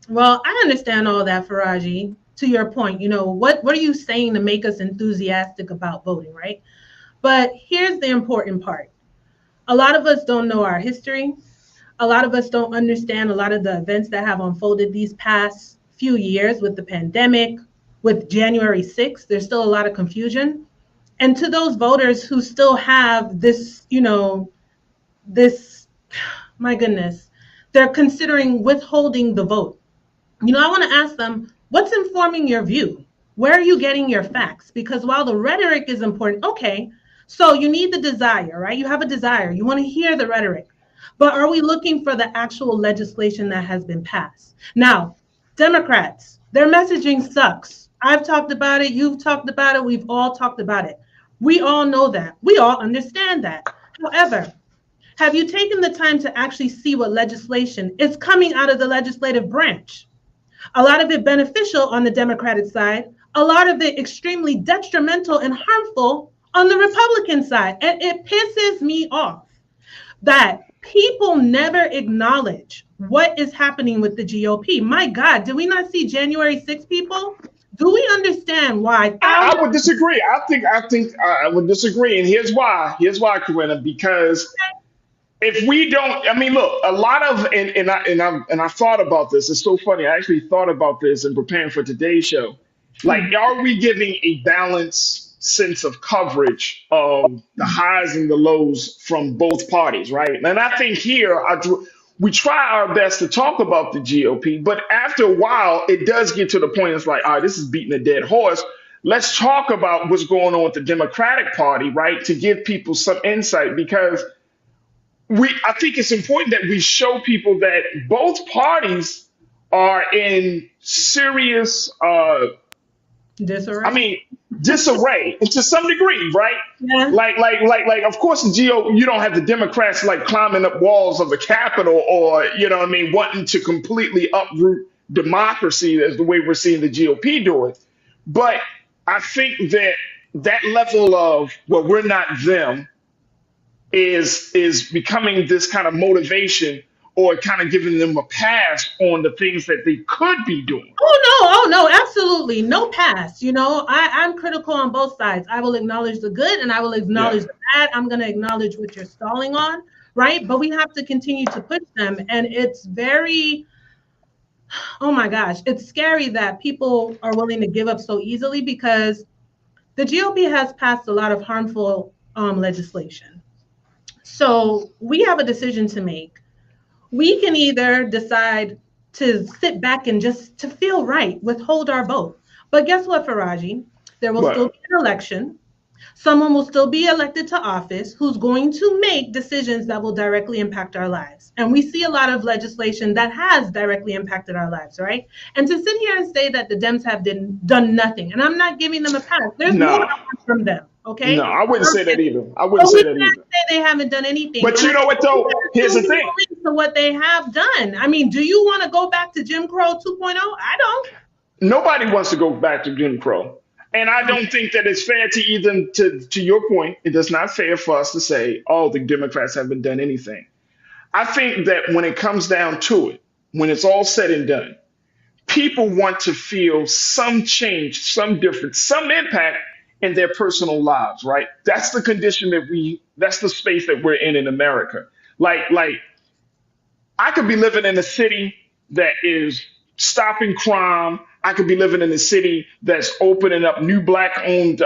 Well, I understand all that, Farajii. To your point, what are you saying to make us enthusiastic about voting, right? But here's the important part. A lot of us don't know our history. A lot of us don't understand a lot of the events that have unfolded these past few years with the pandemic, with January 6th. There's still a lot of confusion. And to those voters who still have this, this, my goodness, they're considering withholding the vote. I want to ask them, what's informing your view? Where are you getting your facts? Because while the rhetoric is important, okay, so you need the desire, right? You have a desire. You want to hear the rhetoric. But are we looking for the actual legislation that has been passed? Now, Democrats, their messaging sucks. I've talked about it. You've talked about it. We've all talked about it. We all know that. We all understand that. However, have you taken the time to actually see what legislation is coming out of the legislative branch? A lot of it beneficial on the Democratic side, a lot of it extremely detrimental and harmful on the Republican side. And it pisses me off that people never acknowledge what is happening with the GOP. My God, did we not see January 6th, people? Do we understand why?
I would disagree. I think I would disagree, and here's why. Here's why, Corinna. Because if we don't, I mean, look, a lot of and I thought about this. It's so funny. I actually thought about this in preparing for today's show. Like, are we giving a balanced sense of coverage of the highs and the lows from both parties, right? And I think here we try our best to talk about the GOP, but after a while, it does get to the point. It's like, all right, this is beating a dead horse. Let's talk about what's going on with the Democratic Party, right? To give people some insight, because I think it's important that we show people that both parties are in serious,
disarray.
Disarray to some degree, right?
Yeah.
Like, of course, you don't have the Democrats like climbing up walls of the Capitol, or, wanting to completely uproot democracy as the way we're seeing the GOP do it. But I think that level of, well, we're not them, is becoming this kind of motivation, or kind of giving them a pass on the things that they could be doing.
Oh no, absolutely no pass. I'm critical on both sides. I will acknowledge the good and I will acknowledge the bad. I'm going to acknowledge what you're stalling on, right? But we have to continue to push them, and it's very, oh my gosh, it's scary that people are willing to give up so easily, because the GOP has passed a lot of harmful legislation. So we have a decision to make. We can either decide to sit back and just to feel right, withhold our vote. But guess what, Farajii? There will still be an election. Someone will still be elected to office who's going to make decisions that will directly impact our lives. And we see a lot of legislation that has directly impacted our lives, right? And to sit here and say that the Dems have done nothing, and I'm not giving them a pass. There's more from them, okay?
No, I wouldn't say that either. Say
they haven't done anything.
But you know what, though? Here's the thing.
To what they have done. I mean, do you want to go back to Jim Crow 2.0? I don't.
Nobody wants to go back to Jim Crow. And I don't think that it's fair to your point, it is not fair for us to say, oh, the Democrats haven't done anything. I think that when it comes down to it, when it's all said and done, people want to feel some change, some difference, some impact in their personal lives, right? That's the condition that's the space that we're in America. Like I could be living in a city that is stopping crime. I could be living in a city that's opening up new Black-owned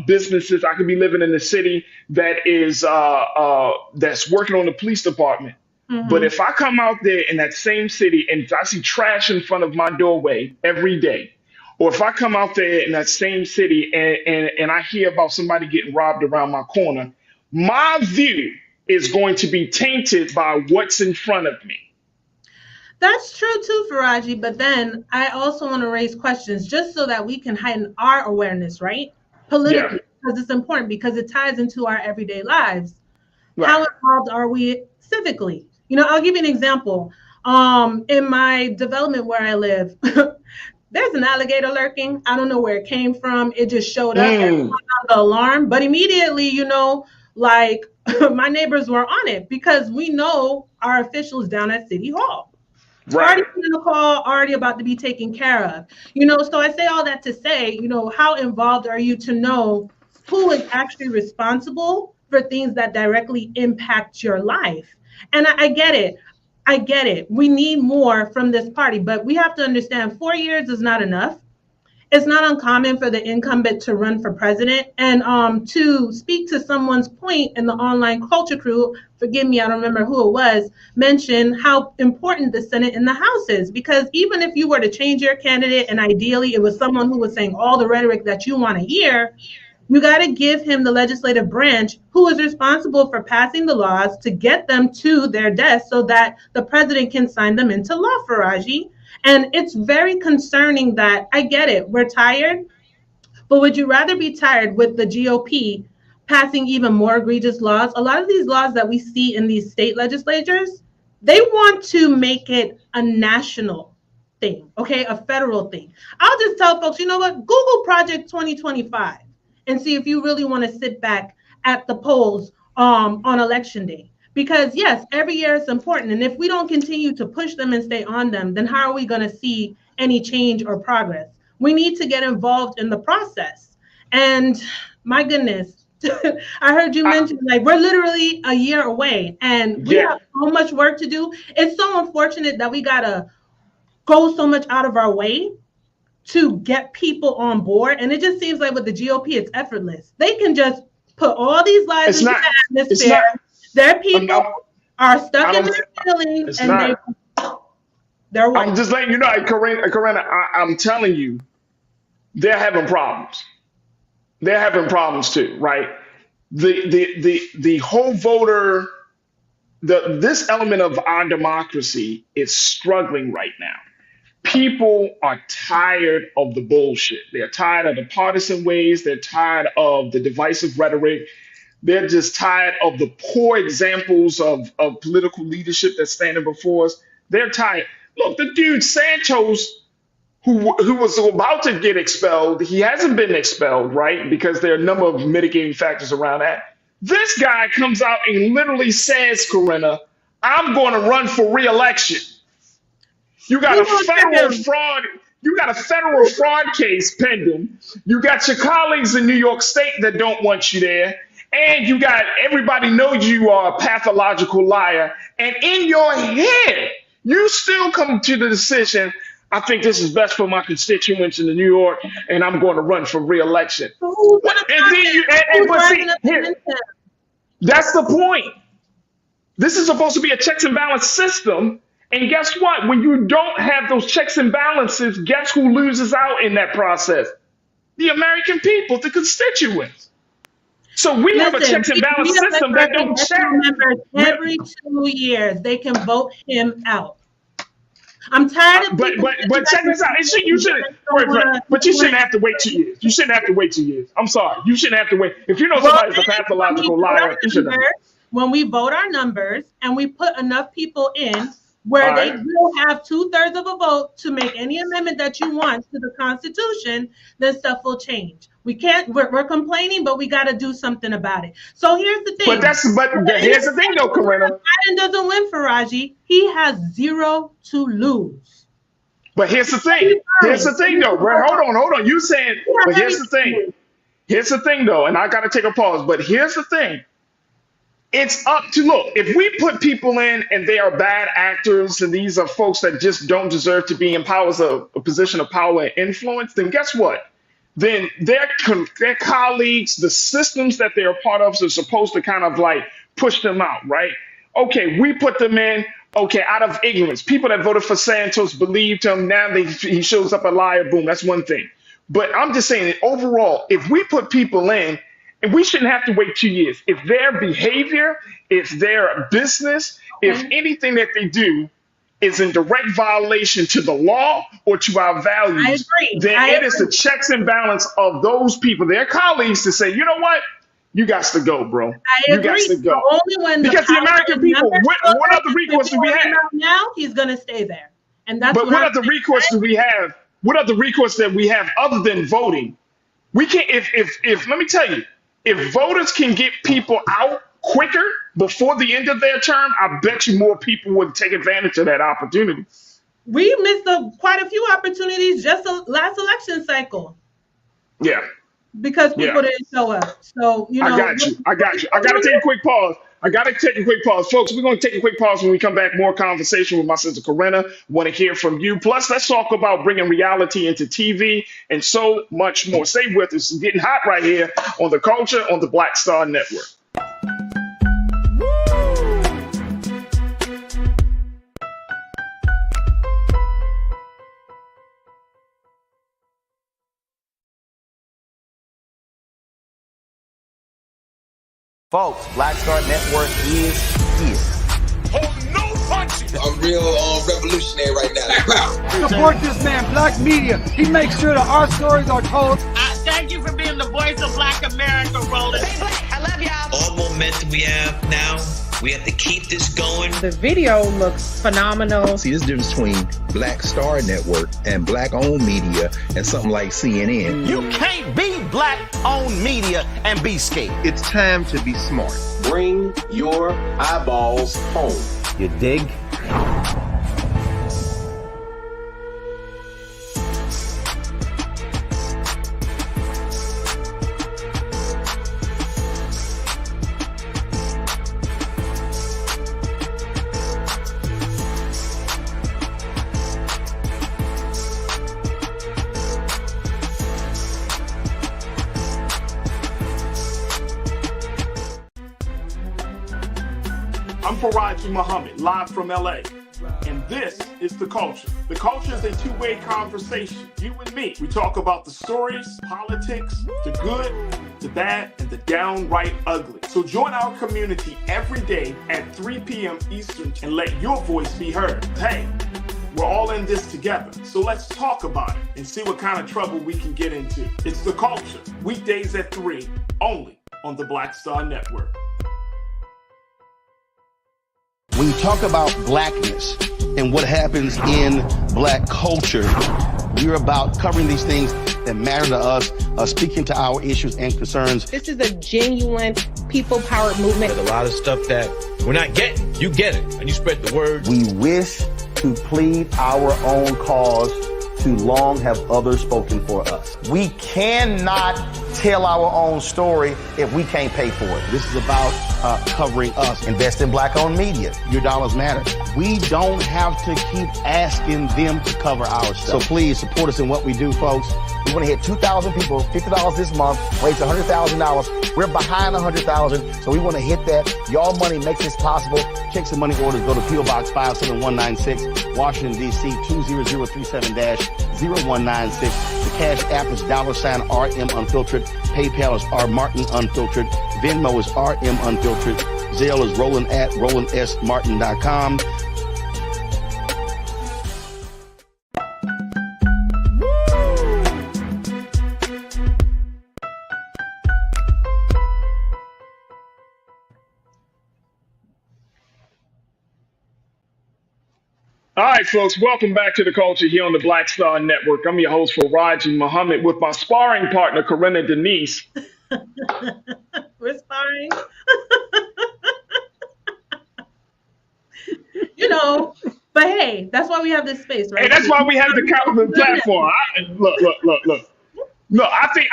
businesses. I could be living in a city that is that's working on the police department. Mm-hmm. But if I come out there in that same city and if I see trash in front of my doorway every day, or if I come out there in that same city and I hear about somebody getting robbed around my corner, my view is going to be tainted by what's in front of me.
That's true too, Farajii. But then I also want to raise questions just so that we can heighten our awareness, right? Politically, because it's important, because it ties into our everyday lives. Right. How involved are we civically? I'll give you an example. In my development where I live, there's an alligator lurking. I don't know where it came from. It just showed up and the alarm. But immediately, my neighbors were on it because we know our officials down at City Hall. Already
Right.
in the call, already about to be taken care of. So I say all that to say, how involved are you to know who is actually responsible for things that directly impact your life? And I get it. I get it. We need more from this party, but we have to understand 4 years is not enough. It's not uncommon for the incumbent to run for president. And to speak to someone's point in the online culture crew, forgive me, I don't remember who it was, mentioned how important the Senate and the House is. Because even if you were to change your candidate and ideally it was someone who was saying all the rhetoric that you want to hear, you got to give him the legislative branch who is responsible for passing the laws to get them to their desk so that the president can sign them into law, Farajii. And it's very concerning that I get it. We're tired, but would you rather be tired with the GOP passing even more egregious laws? A lot of these laws that we see in these state legislatures, they want to make it a national thing, okay, a federal thing. I'll just tell folks, you know what? Google Project 2025 and see if you really want to sit back at the polls on election day. Because yes, every year it's important. And if we don't continue to push them and stay on them, then how are we going to see any change or progress? We need to get involved in the process. And my goodness, I heard you mention like we're literally a year away and we have so much work to do. It's so unfortunate that we got to go so much out of our way to get people on board. And it just seems like with the GOP, it's effortless. They can just put all these lies into the atmosphere. Their people are stuck in their feelings and they're white.
I'm just letting you know, Corinna, I'm telling you, they're having problems. They're having problems too, right? The whole voter, this element of our democracy is struggling right now. People are tired of the bullshit. They're tired of the partisan ways. They're tired of the divisive rhetoric. They're just tired of the poor examples of political leadership that's standing before us. They're tired. Look, the dude Santos, who was about to get expelled, he hasn't been expelled, right? Because there are a number of mitigating factors around that. This guy comes out and literally says, Corinna, I'm going to run for re-election. You got a federal fraud. You got a federal fraud case pending. You got your colleagues in New York State that don't want you there. And you got everybody knows you are a pathological liar. And in your head, you still come to the decision, I think this is best for my constituents in New York, and I'm going to run for re-election. That's the point. This is supposed to be a checks and balance system. And guess what? When you don't have those checks and balances, guess who loses out in that process? The American people, the constituents. So we have a checks and balance system that don't check.
Every 2 years, they can vote him out. I'm tired of.
But check this out. You shouldn't have to wait 2 years. You shouldn't have to wait 2 years. I'm sorry. You shouldn't have to wait. If you know somebody's a pathological liar, you shouldn't.
When we vote our numbers and we put enough people in where they will have 2/3 of a vote to make any amendment that you want to the Constitution, then stuff will change. We can't. We're complaining, but we got to do something about it. So here's the thing.
But here's the thing, though, Corinna.
Biden doesn't win, Farajii. He has 0 to lose.
But here's the thing. Here's the thing, though. Hold on. You saying? But here's the thing. Here's the thing, though, and I got to take a pause. But here's the thing. It's up to look. If we put people in and they are bad actors, and these are folks that just don't deserve to be in power, a position of power and influence, then guess what? Then their colleagues, the systems that they're a part of, are supposed to kind of like push them out, right? Okay, we put them in, okay, out of ignorance. People that voted for Santos believed him. Now he shows up a liar. Boom, that's one thing. But I'm just saying that overall, if we put people in, and we shouldn't have to wait 2 years. If their behavior, if their business, if anything that they do is in direct violation to the law or to our values, then it is the checks and balance of those people, their colleagues, to say, you know what? You got to go, bro. You got to go. Because the American people, what other recourse do we have?
Now he's going to stay there. And that's
what other recourse do we have? What other recourse that we have other than voting? We can't, if let me tell you, if voters can get people out quicker before the end of their term, I bet you more people would take advantage of that opportunity.
We missed quite a few opportunities just the last election cycle
Yeah.
because people
Yeah.
didn't show up. So,
I got you. I got you. I got to take a quick pause. I got to take a quick pause. Folks, we're going to take a quick pause. When we come back, more conversation with my sister Corinna. Want to hear from you. Plus, let's talk about bringing reality into TV and so much more. Stay with us. It's getting hot right here on The Culture on the Black Star Network.
Folks, Black Star Network is here.
Oh, no punches.
I'm real revolutionary right now.
Support this man, Black Media. He makes sure that our stories are told.
Thank you for being the voice of Black America, Roland.
Stay black. I love y'all. All momentum we have now. We have to keep this going.
The video looks phenomenal.
See, this difference between Black Star Network and black-owned media and something like CNN.
You can't be black-owned media and be scared.
It's time to be smart.
Bring your eyeballs home.
You dig?
I'm Farajii Muhammad, live from LA. And this is The Culture. The Culture is a two-way conversation. You and me. We talk about the stories, politics, the good, the bad, and the downright ugly. So join our community every day at 3 p.m. Eastern and let your voice be heard. Hey, we're all in this together. So let's talk about it and see what kind of trouble we can get into. It's The Culture, weekdays at 3, only on the Black Star Network.
When you talk about blackness and what happens in black culture, we're about covering these things that matter to us, speaking to our issues and concerns.
This is a genuine people-powered movement.
There's a lot of stuff that we're not getting. You get it, and you spread the word.
We wish to plead our own cause. Too long have others spoken for us. We cannot tell our own story if we can't pay for it. This is about covering us. Invest in black-owned media. Your dollars matter. We don't have to keep asking them to cover our stuff. So please support us in what we do, folks. We want to hit 2,000 people, $50 this month, raise $100,000. We're behind 100,000, so we want to hit that. Y'all money makes this possible. Check some money orders. Go to P.O. Box 57196, Washington, D.C. 20037-0196. The Cash App is $RM Unfiltered. PayPal is R Martin Unfiltered. Venmo is RM Unfiltered. Zelle is Roland at RolandSMartin.com.
All right, folks, welcome back to The Culture here on the Black Star Network. I'm your host, Farajii Muhammad, with my sparring partner, Corinna Denise.
We're sparring. But hey, that's why we have this space, right?
Hey, that's why we have the platform. Look. No, I think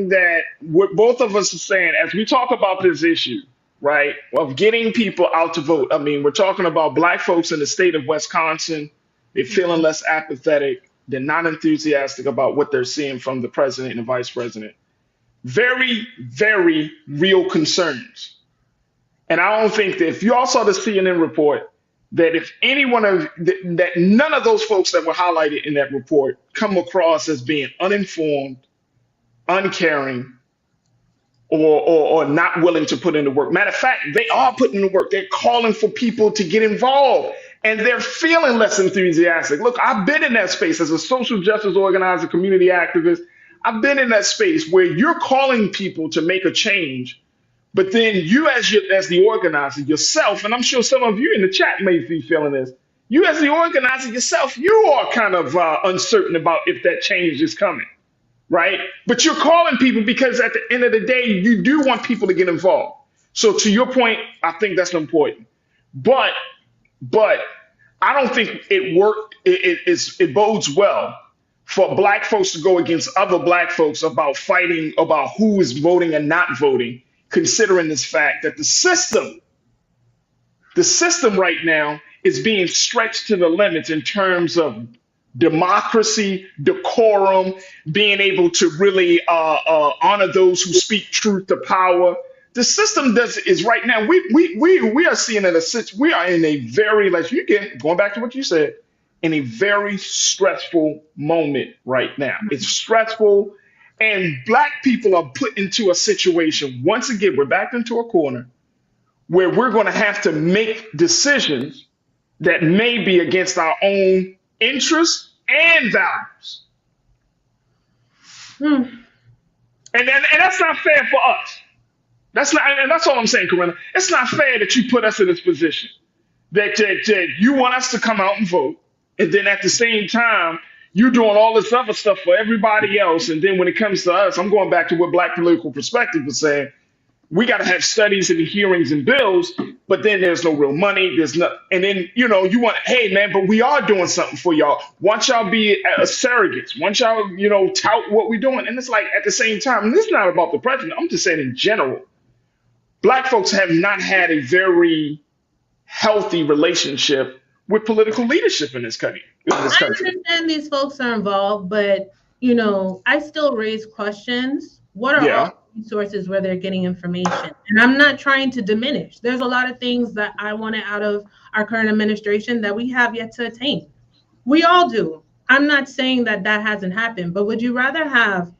that what both of us are saying, as we talk about this issue, right, of getting people out to vote. I mean, we're talking about black folks in the state of Wisconsin. They're feeling less apathetic. They're not enthusiastic about what they're seeing from the president and the vice president. Very, very real concerns. And I don't think that if you all saw the CNN report, that if any one of that none of those folks that were highlighted in that report come across as being uninformed, uncaring, or not willing to put in the work. Matter of fact, they are putting in the work. They're calling for people to get involved, and they're feeling less enthusiastic. Look, I've been in that space as a social justice organizer, community activist. I've been in that space where you're calling people to make a change, but then you as the organizer yourself, and I'm sure some of you in the chat may be feeling this, you as the organizer yourself, you are kind of uncertain about if that change is coming. Right? But you're calling people because at the end of the day, you do want people to get involved. So to your point, I think that's important. But I don't think it worked. It bodes well for black folks to go against other black folks about fighting about who is voting and not voting, considering this fact that the system right now is being stretched to the limits in terms of democracy, decorum, being able to really honor those who speak truth to power. The system is right now. We are seeing we are in a very, like you get going back to what you said, in a very stressful moment right now. It's stressful, and black people are put into a situation. Once again, we're back into a corner where we're going to have to make decisions that may be against our own interests and values. And that's not fair for us. That's not, and that's all I'm saying, Corinna. It's not fair that you put us in this position that you want us to come out and vote, and then at the same time you're doing all this other stuff for everybody else. And then when it comes to us, I'm going back to what Black Political Perspective was saying. We got to have studies and hearings and bills, but then there's no real money. There's no, and then, you want, hey man, but we are doing something for y'all. Once y'all be surrogates, once y'all, tout what we're doing. And it's like, at the same time, and this is not about the president. I'm just saying in general, black folks have not had a very healthy relationship with political leadership in this country.
I understand these folks are involved, but, I still raise questions. What are all resources where they're getting information? And I'm not trying to diminish. There's a lot of things that I wanted out of our current administration that we have yet to attain. We all do. I'm not saying that hasn't happened, but would you rather have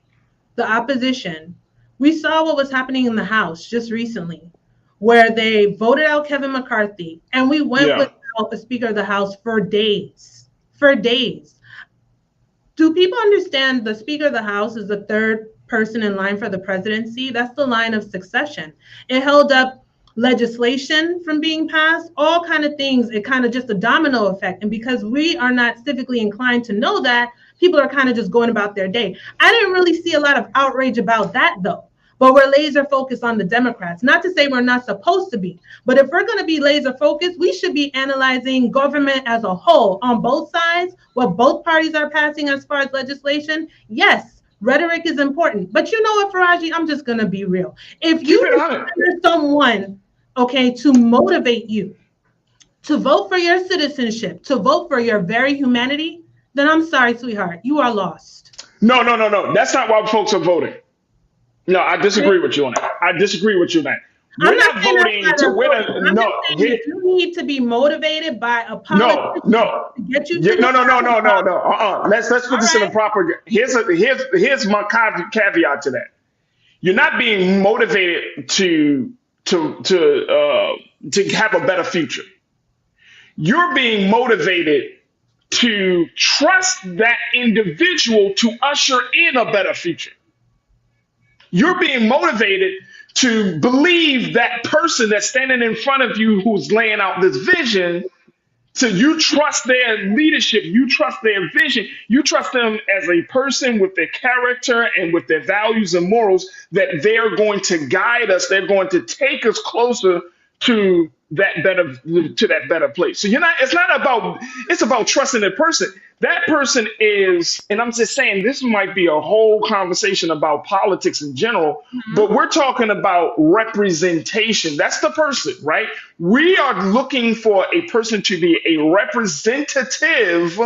the opposition? We saw what was happening in the House just recently, where they voted out Kevin McCarthy, and we went without a Speaker of the House for days. For days. Do people understand the Speaker of the House is the third person in line for the presidency? That's the line of succession. It held up legislation from being passed, all kind of things. It kind of just a domino effect. And because we are not civically inclined to know that, people are kind of just going about their day. I didn't really see a lot of outrage about that though, but we're laser focused on the Democrats. Not to say we're not supposed to be, but if we're going to be laser focused, we should be analyzing government as a whole on both sides, what both parties are passing as far as legislation. Yes, rhetoric is important, but you know what, Farajii, I'm just going to be real. If you hire someone, to motivate you to vote for your citizenship, to vote for your very humanity, then I'm sorry, sweetheart, you are lost.
No. That's not why folks are voting. No, I disagree with you on that. I disagree with you on that. We're not voting to win.
You need to be motivated by a politician to get you to
no. Let's put this in a proper. Here's my caveat to that. You're not being motivated to have a better future. You're being motivated to trust that individual to usher in a better future. You're being motivated to believe that person that's standing in front of you who's laying out this vision, so you trust their leadership, you trust their vision, you trust them as a person with their character and with their values and morals, that they're going to guide us, they're going to take us closer to that better place. So it's about trusting that person. That person is, and I'm just saying, this might be a whole conversation about politics in general, but we're talking about representation. That's the person, right? We are looking for a person to be a representative,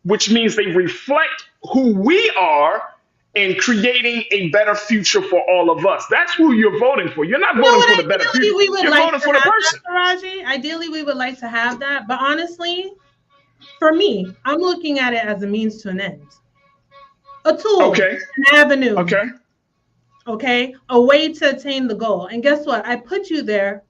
which means they reflect who we are in creating a better future for all of us. That's who you're voting for. You're not voting for the better future. You're voting for the person.
Farajii, ideally, we would like to have that. But honestly, for me, I'm looking at it as a means to an end. A tool, an avenue. A way to attain the goal. And guess what? I put you there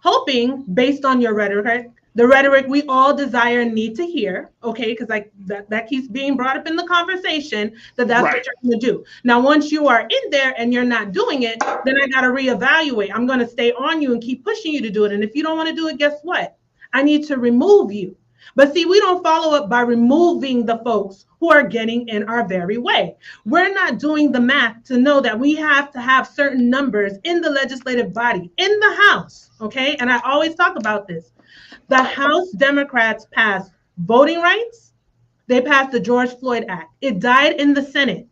hoping, based on your rhetoric, the rhetoric we all desire and need to hear, because that keeps being brought up in the conversation, that's what you're going to do. Now, once you are in there and you're not doing it, then I got to reevaluate. I'm going to stay on you and keep pushing you to do it. And if you don't want to do it, guess what? I need to remove you. But see, we don't follow up by removing the folks who are getting in our very way. We're not doing the math to know that we have to have certain numbers in the legislative body, in the House, And I always talk about this. The House Democrats passed voting rights, they passed the George Floyd Act. It died in the Senate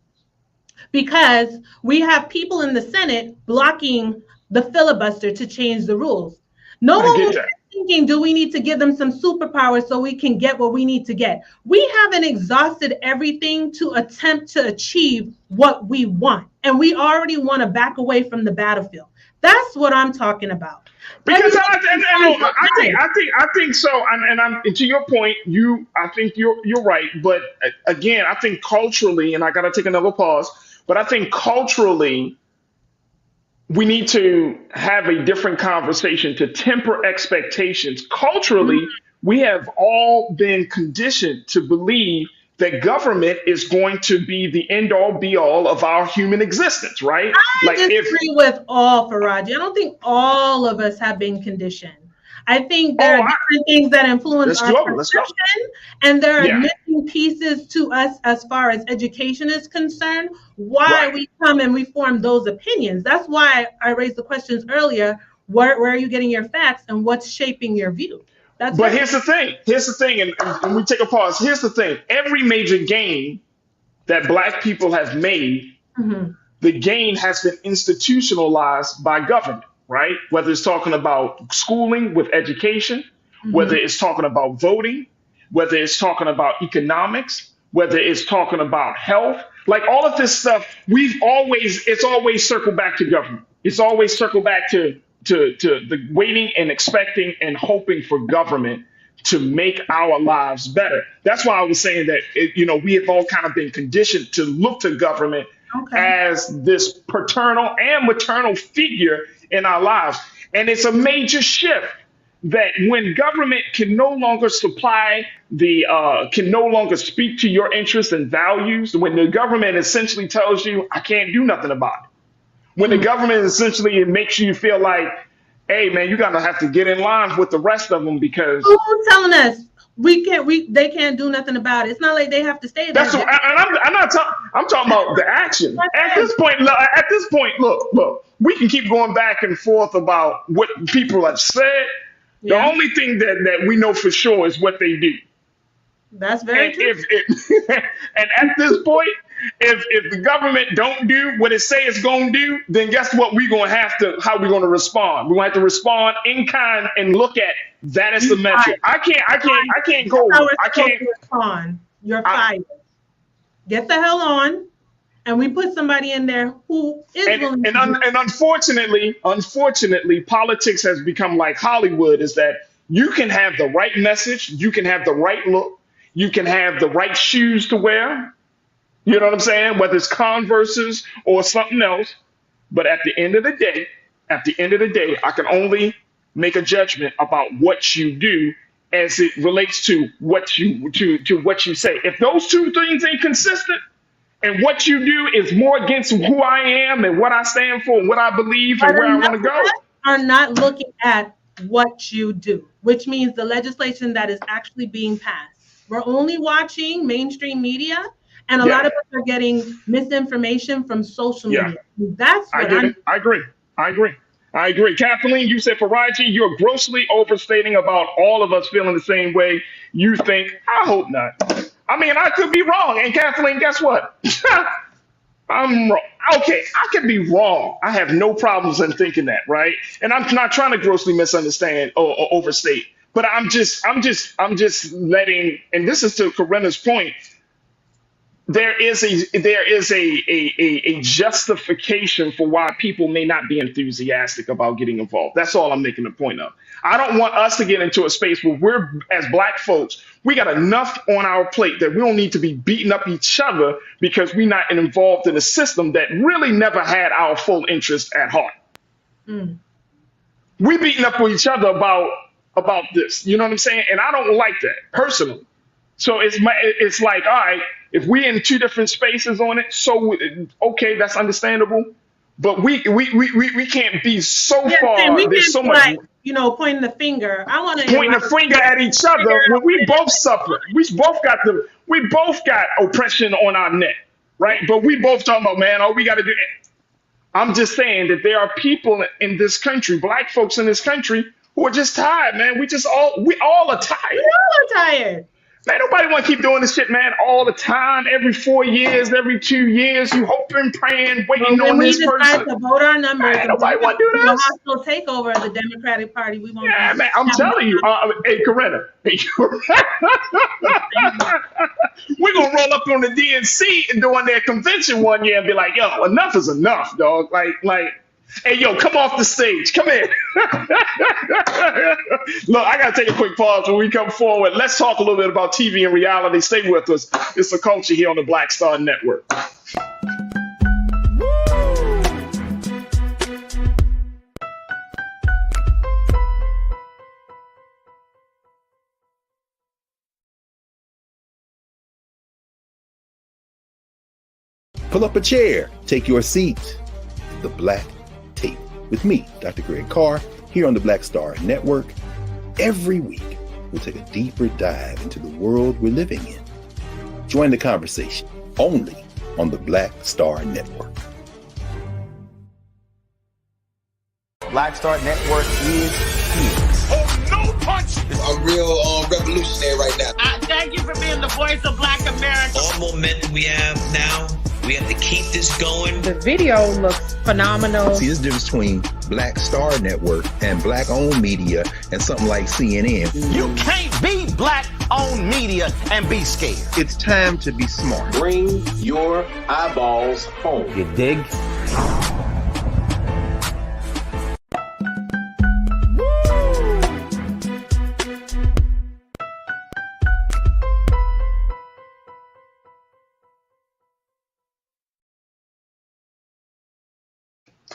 because we have people in the Senate blocking the filibuster to change the rules. No one was thinking, do we need to give them some superpowers so we can get what we need to get? We haven't exhausted everything to attempt to achieve what we want. And we already want to back away from the battlefield. That's what I'm talking about.
Because I think so, and to your point, I think you're right. But again, I think culturally, and I got to take another pause. But I think culturally, we need to have a different conversation to temper expectations. Culturally, we have all been conditioned to believe that government is going to be the end all be all of our human existence, right?
I disagree with all, Farajii. I don't think all of us have been conditioned. I think there are different things that influence our perception, and there are missing pieces to us as far as education is concerned, why we come and we form those opinions. That's why I raised the questions earlier. Where are you getting your facts and what's shaping your view?
But here's the thing, and we take a pause. Here's the thing. Every major gain that Black people have made, the gain has been institutionalized by government, right? Whether it's talking about schooling with education, whether it's talking about voting, whether it's talking about economics, whether it's talking about health, like all of this stuff, it's always circled back to government. It's always circled back to the waiting and expecting and hoping for government to make our lives better. That's why I was saying that, we have all kind of been conditioned to look to government as this paternal and maternal figure in our lives. And it's a major shift that when government can no longer supply can no longer speak to your interests and values, when the government essentially tells you, I can't do nothing about it. When the government essentially makes you feel like, hey, man, you're going to have to get in line with the rest of them because...
Who's telling us they can't do nothing about it? It's not like they have to stay there.
I'm talking about the action. At this point, look, we can keep going back and forth about what people have said. The only thing that we know for sure is what they do.
That's very true.
And at this point, if the government don't do what it say it's going to do, then guess what? How we're going to respond. We're going to have to respond in kind and look at that as the metric. I can't go. I can't respond.
You're fired. Get the hell on. And we put somebody in there who is willing to do it.
And unfortunately, politics has become like Hollywood, is that you can have the right message, you can have the right look, you can have the right shoes to wear. You know what I'm saying? Whether it's Converses or something else. But at the end of the day, I can only make a judgment about what you do as it relates to what you say. If those two things ain't consistent, and what you do is more against who I am and what I stand for and what I believe and where I want to go.
Are not looking at what you do, which means the legislation that is actually being passed. We're only watching mainstream media, and a lot of us are getting misinformation from social media. That's what
I agree. Kathleen, you said, Farajii, you're grossly overstating about all of us feeling the same way you think. I hope not. I mean, I could be wrong. And Kathleen, guess what? I'm wrong. Okay, I could be wrong. I have no problems in thinking that, right? And I'm not trying to grossly misunderstand or overstate, but I'm just letting, and this is to Corinna's point, there is a justification for why people may not be enthusiastic about getting involved. That's all I'm making a point of. I don't want us to get into a space where we're, as Black folks, we got enough on our plate that we don't need to be beating up each other because we're not involved in a system that really never had our full interest at heart. We beating up with each other about this. You know what I'm saying? And I don't like that personally. So it's like, all right, if we're in two different spaces on it, so okay, that's understandable. But we can't be so far. There's so much,
pointing the finger. I want to
pointing the finger at each other when we both suffer. We both got oppression on our neck, right? But we both talking about, man, all we got to do. I'm just saying that there are people in this country, Black folks in this country, who are just tired, man. We all are tired.
We all are tired.
Man, nobody want to keep doing this shit, man, all the time, every 4 years, every 2 years. You hoping, praying,
Well,
waiting
when
on
we
this
decide
person.
to vote our numbers
Man,
and
nobody want to do
do a
this.
hostile takeover of the Democratic Party, we won't
Yeah,
be
man, I'm
having
telling you. Hey, Corinna. Hey, we're going to roll up on the DNC and during their convention one year and be like, yo, enough is enough, dog. Hey, yo, come off the stage. Come in. Look, I got to take a quick pause when we come forward. Let's talk a little bit about TV and reality. Stay with us. It's the culture here on the Black Star Network.
Pull up a chair. Take your seat. The Black Tape with me, Dr. Greg Carr, here on the Black Star Network. Every week, we'll take a deeper dive into the world we're living in. Join the conversation only on the Black Star Network.
Black Star Network is here.
Oh, no punch! I'm real revolutionary right now.
Thank you for being the voice of Black America.
All momentum we have now, we have to keep this going.
The video looks phenomenal.
See, there's a difference between Black Star Network and black-owned media and something like CNN.
You can't be black-owned media and be scared.
It's time to be smart.
Bring your eyeballs home.
You dig?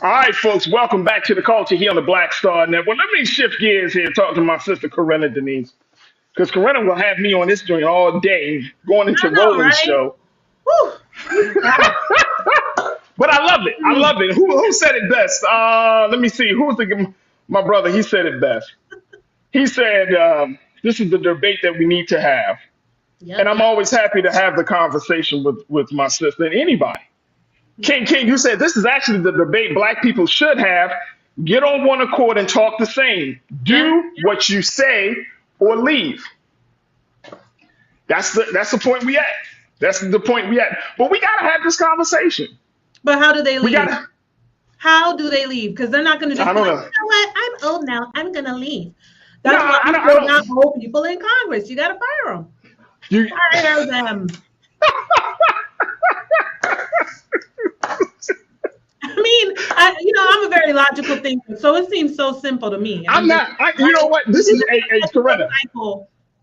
All right, folks, welcome back to the culture here on the Black Star Network. Let me shift gears here and talk to my sister, Corinna Denise. Because Corinna will have me on this joint all day going into Roland's show.
Woo.
But I love it. I love it. Who said it best? Let me see. My brother? He said it best. He said, this is the debate that we need to have. Yep. And I'm always happy to have the conversation with my sister and anybody. King, you said this is actually the debate Black people should have. Get on one accord and talk the same. Do what you say or leave. That's the point we at. That's the point we at. But we gotta have this conversation.
But how do they leave? How do they leave? Because they're not going to just
I don't know.
You know what? I'm old now. I'm going to leave. That's why we're not old people in Congress. You got to fire them. Fire them. I mean, I'm a very logical thinker, so it seems so simple to me.
You know what? This is a Corinna.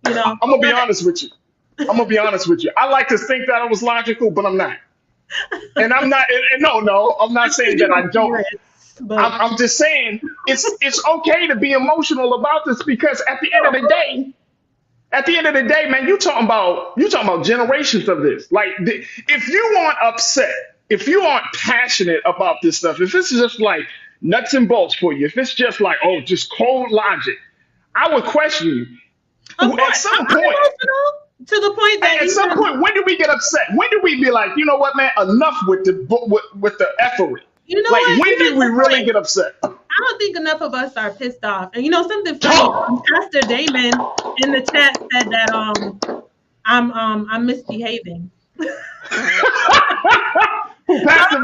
I'm gonna be honest with you. I like to think that I was logical, but I'm not. And I'm not. And no, I'm not saying that I don't. I'm just saying it's okay to be emotional about this because at the end of the day, man, you talking about generations of this. Like, if you aren't upset, if you aren't passionate about this stuff, if it's just like nuts and bolts for you, if it's just like, just cold logic, I would question you. At some point,
to the point that
at some point, when do we get upset? When do we be like, you know what, man, enough with the effery?
You know
like,
what?
when did we really get upset?
I don't think enough of us are pissed off. And something funny. Pastor Damon in the chat said that I'm misbehaving. Pastor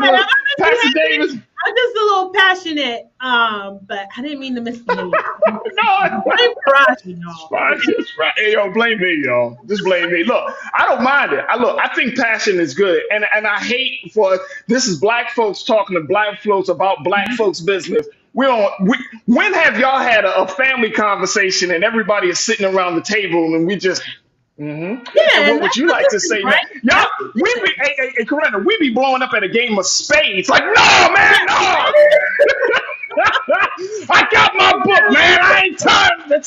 Davis. I'm just a little passionate, but I didn't mean to misbehave.
No,
blame Farajii, y'all.
Hey, yo, blame me, y'all. Just blame me. Look, I don't mind it. I think passion is good, and I hate this is Black folks talking to Black folks about Black folks' business. When have y'all had a family conversation and everybody is sitting around the table and we just Yeah, and what would you like to say, right? Y'all, hey, Corinna, we be blowing up at a game of spades. Like, no, man, no. I got my book, man. I ain't time.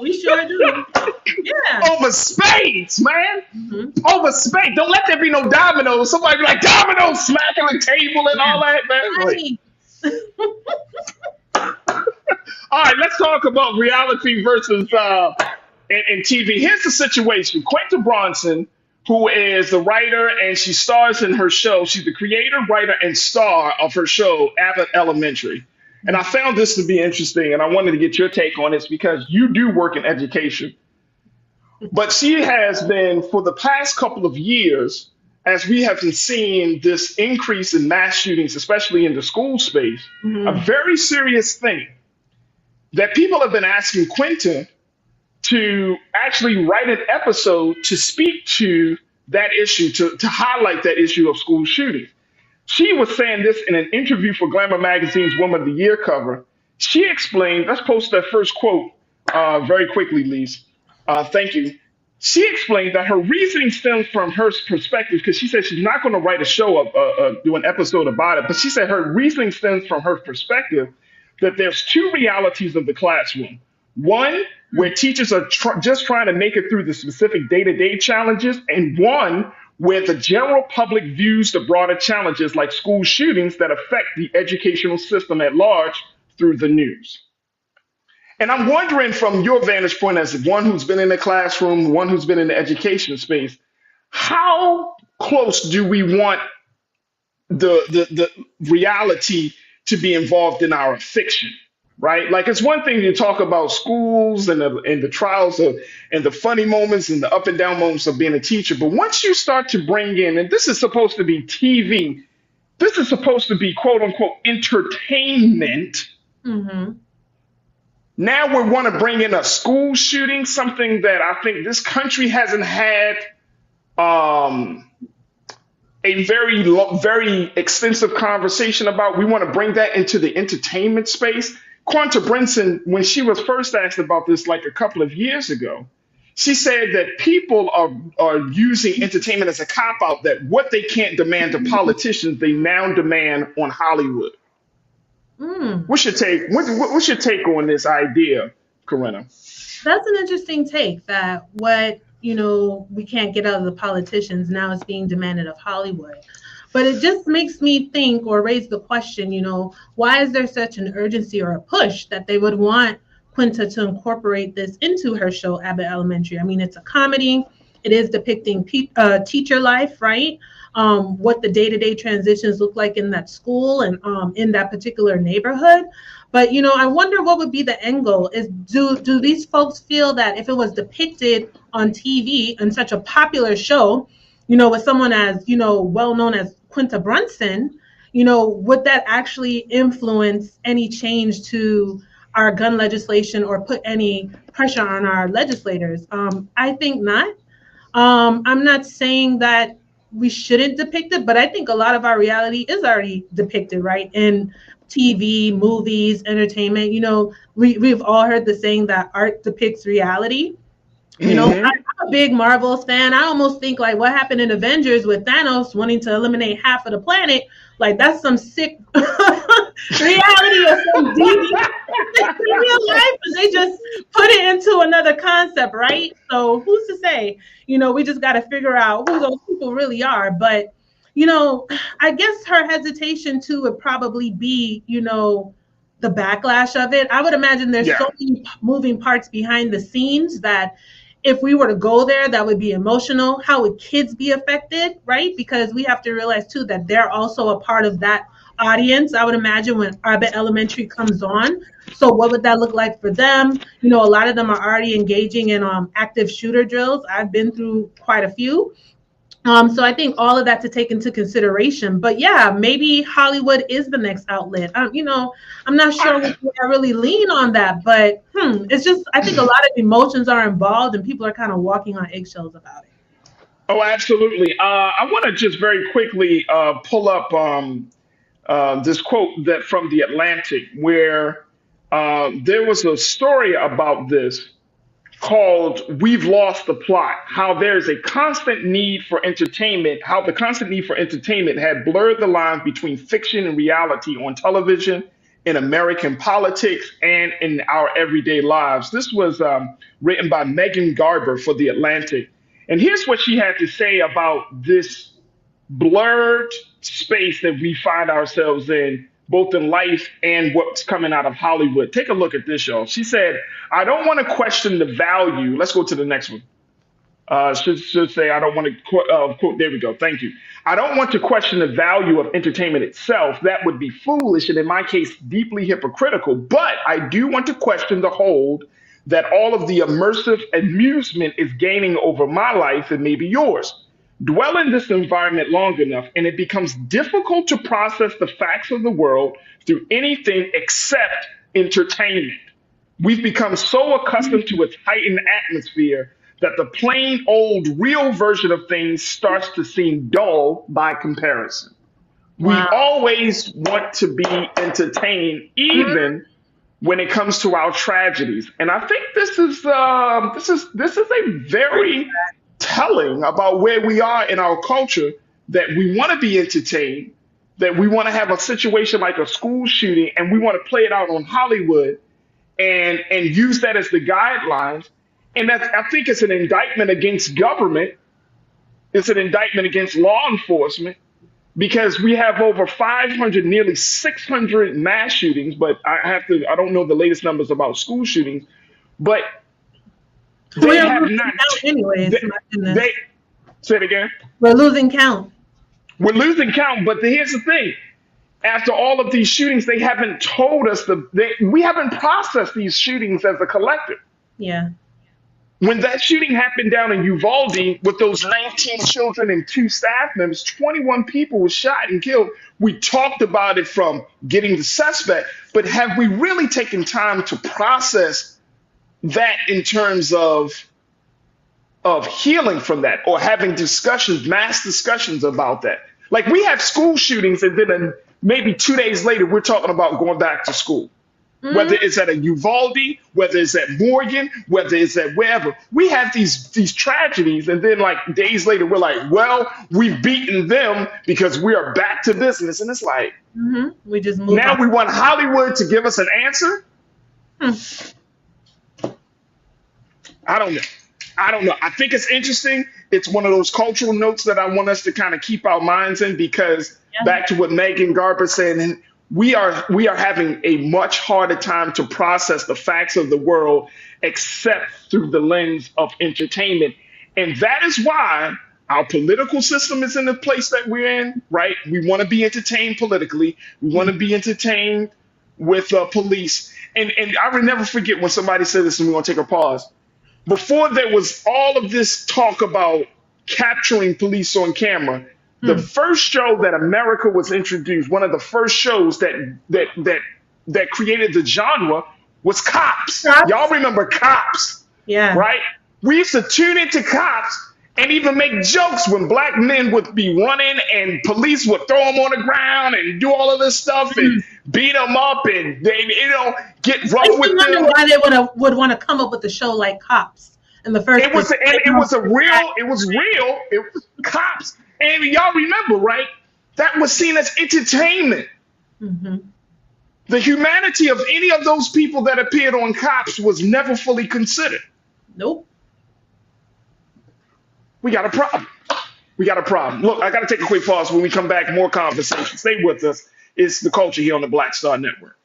We sure do. Yeah.
Over spades, man. Mm-hmm. Over spades. Don't let there be no dominoes. Somebody be like, dominoes smacking the table and all that, man. Like, all right, let's talk about reality versus in TV. Here's the situation. Quinta Brunson, who is the writer and she stars in her show. She's the creator, writer, and star of her show, Abbott Elementary. And I found this to be interesting, and I wanted to get your take on this because you do work in education. But she has been, for the past couple of years, as we have been seeing this increase in mass shootings, especially in the school space, a very serious thing that people have been asking Quinta to actually write an episode to speak to that issue, to highlight that issue of school shootings. She was saying this in an interview for Glamour Magazine's Woman of the Year cover. She explained, let's post that first quote very quickly, Lise. Thank you. She explained that her reasoning stems from her perspective, because she said she's not going to write a show, do an episode about it, but she said her reasoning stems from her perspective that there's two realities of the classroom. One, where teachers are just trying to make it through the specific day-to-day challenges, and one where the general public views the broader challenges like school shootings that affect the educational system at large through the news. And I'm wondering, from your vantage point as one who's been in the classroom, one who's been in the education space, how close do we want the reality to be involved in our fiction? Right? Like, it's one thing to talk about schools and the trials of, and the funny moments and the up and down moments of being a teacher. But once you start to bring in, and this is supposed to be TV, this is supposed to be quote unquote entertainment. Now we want to bring in a school shooting, something that I think this country hasn't had a very extensive conversation about. We want to bring that into the entertainment space. Quanta Brinson, when she was first asked about this like a couple of years ago, she said that people are using entertainment as a cop-out, that what they can't demand of politicians, they now demand on Hollywood. What's your take? What's your take on this idea, Corinna?
That's an interesting take, that what, we can't get out of the politicians now is being demanded of Hollywood. But it just makes me think, or raise the question, why is there such an urgency or a push that they would want Quinta to incorporate this into her show, Abbott Elementary? I mean, it's a comedy. It is depicting teacher life, right? What the day-to-day transitions look like in that school and in that particular neighborhood. But, I wonder what would be the end goal. Do these folks feel that if it was depicted on TV in such a popular show, with someone as, well known as Quinta Brunson, would that actually influence any change to our gun legislation or put any pressure on our legislators? I think not. I'm not saying that we shouldn't depict it, but I think a lot of our reality is already depicted, right? In TV, movies, entertainment. We've all heard the saying that art depicts reality. I'm a big Marvel fan. I almost think like what happened in Avengers with Thanos wanting to eliminate half of the planet, like that's some sick reality or some deep real life, and they just put it into another concept, right? So who's to say? We just got to figure out who those people really are. But I guess her hesitation too would probably be, the backlash of it. I would imagine there's so many moving parts behind the scenes that if we were to go there, that would be emotional. How would kids be affected, right? Because we have to realize too that they're also a part of that audience. I would imagine when Abbott Elementary comes on. So what would that look like for them? A lot of them are already engaging in active shooter drills. I've been through quite a few. So I think all of that to take into consideration. But yeah, maybe Hollywood is the next outlet. I'm not sure I really lean on that, but it's just, I think a lot of emotions are involved and people are kind of walking on eggshells about it.
Oh, absolutely. I want to just very quickly pull up this quote that from The Atlantic, where there was a story about this called "We've Lost the Plot," how there's a constant need for entertainment, how the constant need for entertainment had blurred the line between fiction and reality on television, in American politics, and in our everyday lives. This was written by Megan Garber for The Atlantic. And here's what she had to say about this blurred space that we find ourselves in, both in life and what's coming out of Hollywood. Take a look at this, y'all. She said, "I don't want to question the value." Let's go to the next one. Should say, I don't want to quote. There we go. Thank you. "I don't want to question the value of entertainment itself. That would be foolish and in my case, deeply hypocritical. But I do want to question the hold that all of the immersive amusement is gaining over my life and maybe yours. Dwell in this environment long enough, and it becomes difficult to process the facts of the world through anything except entertainment. We've become so accustomed to its heightened atmosphere that the plain old real version of things starts to seem dull by comparison. We
Wow.
always want to be entertained, even when it comes to our tragedies. And I think this is a very telling about where we are in our culture, that we want to be entertained, that we want to have a situation like a school shooting and we want to play it out on Hollywood and use that as the guidelines. And that's, I think it's an indictment against government. It's an indictment against law enforcement, because we have over 500, nearly 600 mass shootings. But I don't know the latest numbers about school shootings, but they
We're
have
losing
not.
count anyways.
They,
My goodness.
they say it again.
We're losing count.
We're losing count. But here's the thing. After all of these shootings, they haven't told us we haven't processed these shootings as a collective.
Yeah.
When that shooting happened down in Uvalde with those 19 children and 2 staff members, 21 people were shot and killed. We talked about it from getting the suspect, but have we really taken time to process that in terms of healing from that, or having discussions, mass discussions about that? Like, we have school shootings, and then maybe 2 days later, we're talking about going back to school. Whether it's at a Uvalde, whether it's at Morgan, whether it's at wherever, we have these tragedies, and then like days later, we're like, well, we've beaten them because we are back to business. And it's like,
We just move
now
on.
we want Hollywood to give us an answer. I don't know. I think it's interesting. It's one of those cultural notes that I want us to kind of keep our minds in, because back to what Megan Garber said, and we are having a much harder time to process the facts of the world except through the lens of entertainment. And that is why our political system is in the place that we're in, right? We want to be entertained politically. We want to be entertained with police. And I will never forget when somebody said this, and we're going to take a pause. Before there was all of this talk about capturing police on camera, the first show that America was introduced, one of the first shows that created the genre, was Cops. Y'all remember Cops?
Yeah.
Right? We used to tune into Cops and even make jokes when black men would be running and police would throw them on the ground and do all of this stuff and beat them up, and they, get rough with them.
I wonder why they would want to come up with a show like Cops in the first place.
It was Cops. And y'all remember, right? That was seen as entertainment. The humanity of any of those people that appeared on Cops was never fully considered.
Nope.
We got a problem. Look, I got to take a quick pause. When we come back, more conversation. Stay with us. It's The Culture here on the Black Star Network.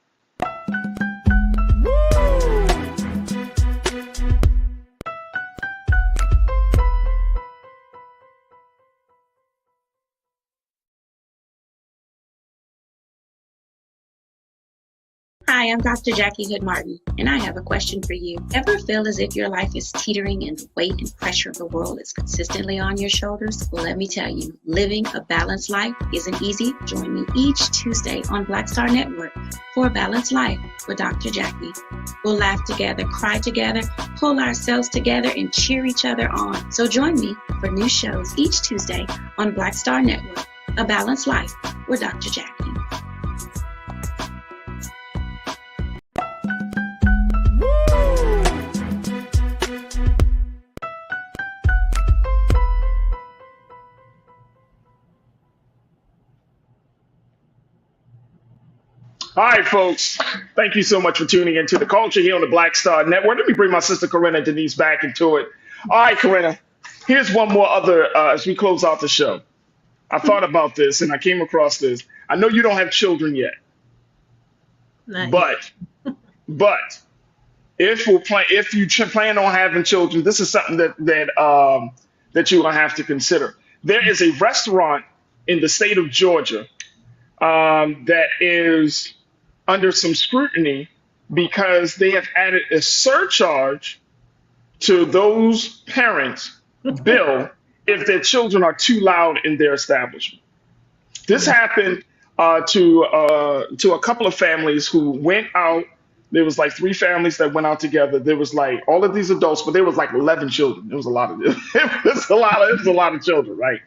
Hi, I'm Dr. Jackie Hood Martin, and I have a question for you. Ever feel as if your life is teetering and the weight and pressure of the world is consistently on your shoulders? Well, let me tell you, living a balanced life isn't easy. Join me each Tuesday on Black Star Network for a Balanced Life with Dr. Jackie. We'll laugh together, cry together, pull ourselves together, and cheer each other on. So join me for new shows each Tuesday on Black Star Network, A Balanced Life with Dr. Jackie.
All right, folks. Thank you so much for tuning into The Culture here on the Black Star Network. Let me bring my sister Corinna Denise back into it. All right, Corinna. Here's one more as we close out the show. I thought about this and I came across this. I know you don't have children yet,
Nice.
but if you plan on having children, this is something that you're gonna have to consider. There is a restaurant in the state of Georgia that is under some scrutiny because they have added a surcharge to those parents' bill if their children are too loud in their establishment. This happened to a couple of families who went out. There was like three families that went out together. There was like all of these adults, but there was like 11 children. It was a lot of it was a lot of children, right?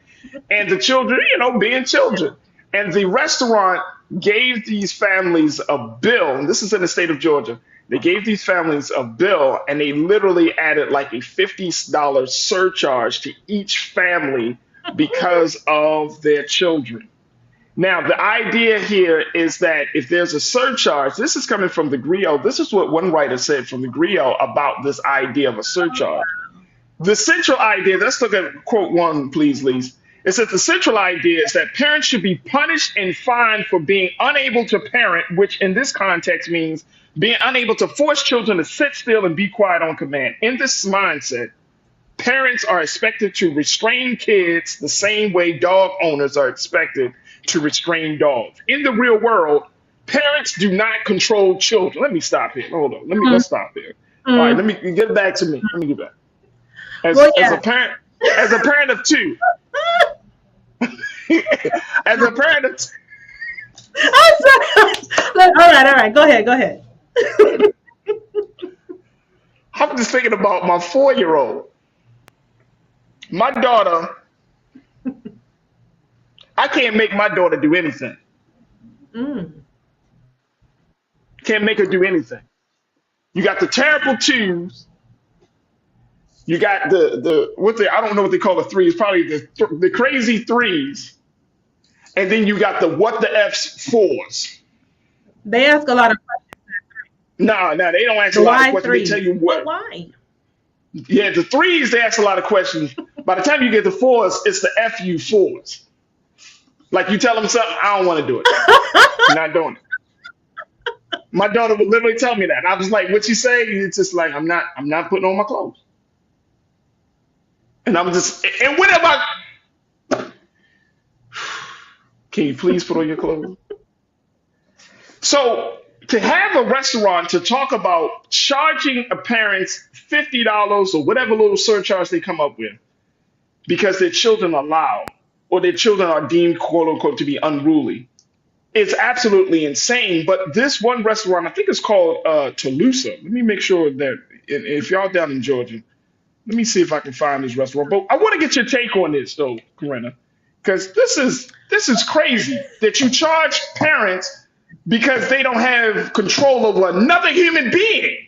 And the children, being children. And the restaurant gave these families a bill, and this is in the state of Georgia. They gave these families a bill, and they literally added like a $50 surcharge to each family because of their children. Now, the idea here is that if there's a surcharge, this is coming from the griot. This is what one writer said from the griot about this idea of a surcharge. The central idea, let's look at quote one, please, Lise. It says the central idea is that parents should be punished and fined for being unable to parent, which in this context means being unable to force children to sit still and be quiet on command. In this mindset, parents are expected to restrain kids the same way dog owners are expected to restrain dogs. In the real world, parents do not control children. Let me stop here. Hold on. Let's stop here. All right, let me get back to me. Let me get back. As a parent of two, as a parent of two.
I'm sorry. All right. Go ahead.
I'm just thinking about my 4-year-old. My daughter, I can't make my daughter do anything. Can't make her do anything. You got the terrible twos. You got I don't know what they call the threes, probably the crazy threes. And then you got the what the F's fours.
They ask a lot of questions.
No, they don't ask a lot of questions.
Threes?
They tell you what.
But why?
Yeah, the threes, they ask a lot of questions. By the time you get the fours, it's the FU fours. Like you tell them something, I don't want to do it. I'm not doing it. My daughter would literally tell me that. I was like, what you say? It's just like, I'm not putting on my clothes. And I'm just, and what about, can you please put on your clothes? So to have a restaurant to talk about charging a parents $50 or whatever little surcharge they come up with because their children are loud or their children are deemed, quote unquote, to be unruly, it's absolutely insane. But this one restaurant, I think it's called Toulouse. Let me make sure that if y'all down in Georgia, let me see if I can find this restaurant. But I want to get your take on this, though, Corinna, because this is crazy that you charge parents because they don't have control over another human being.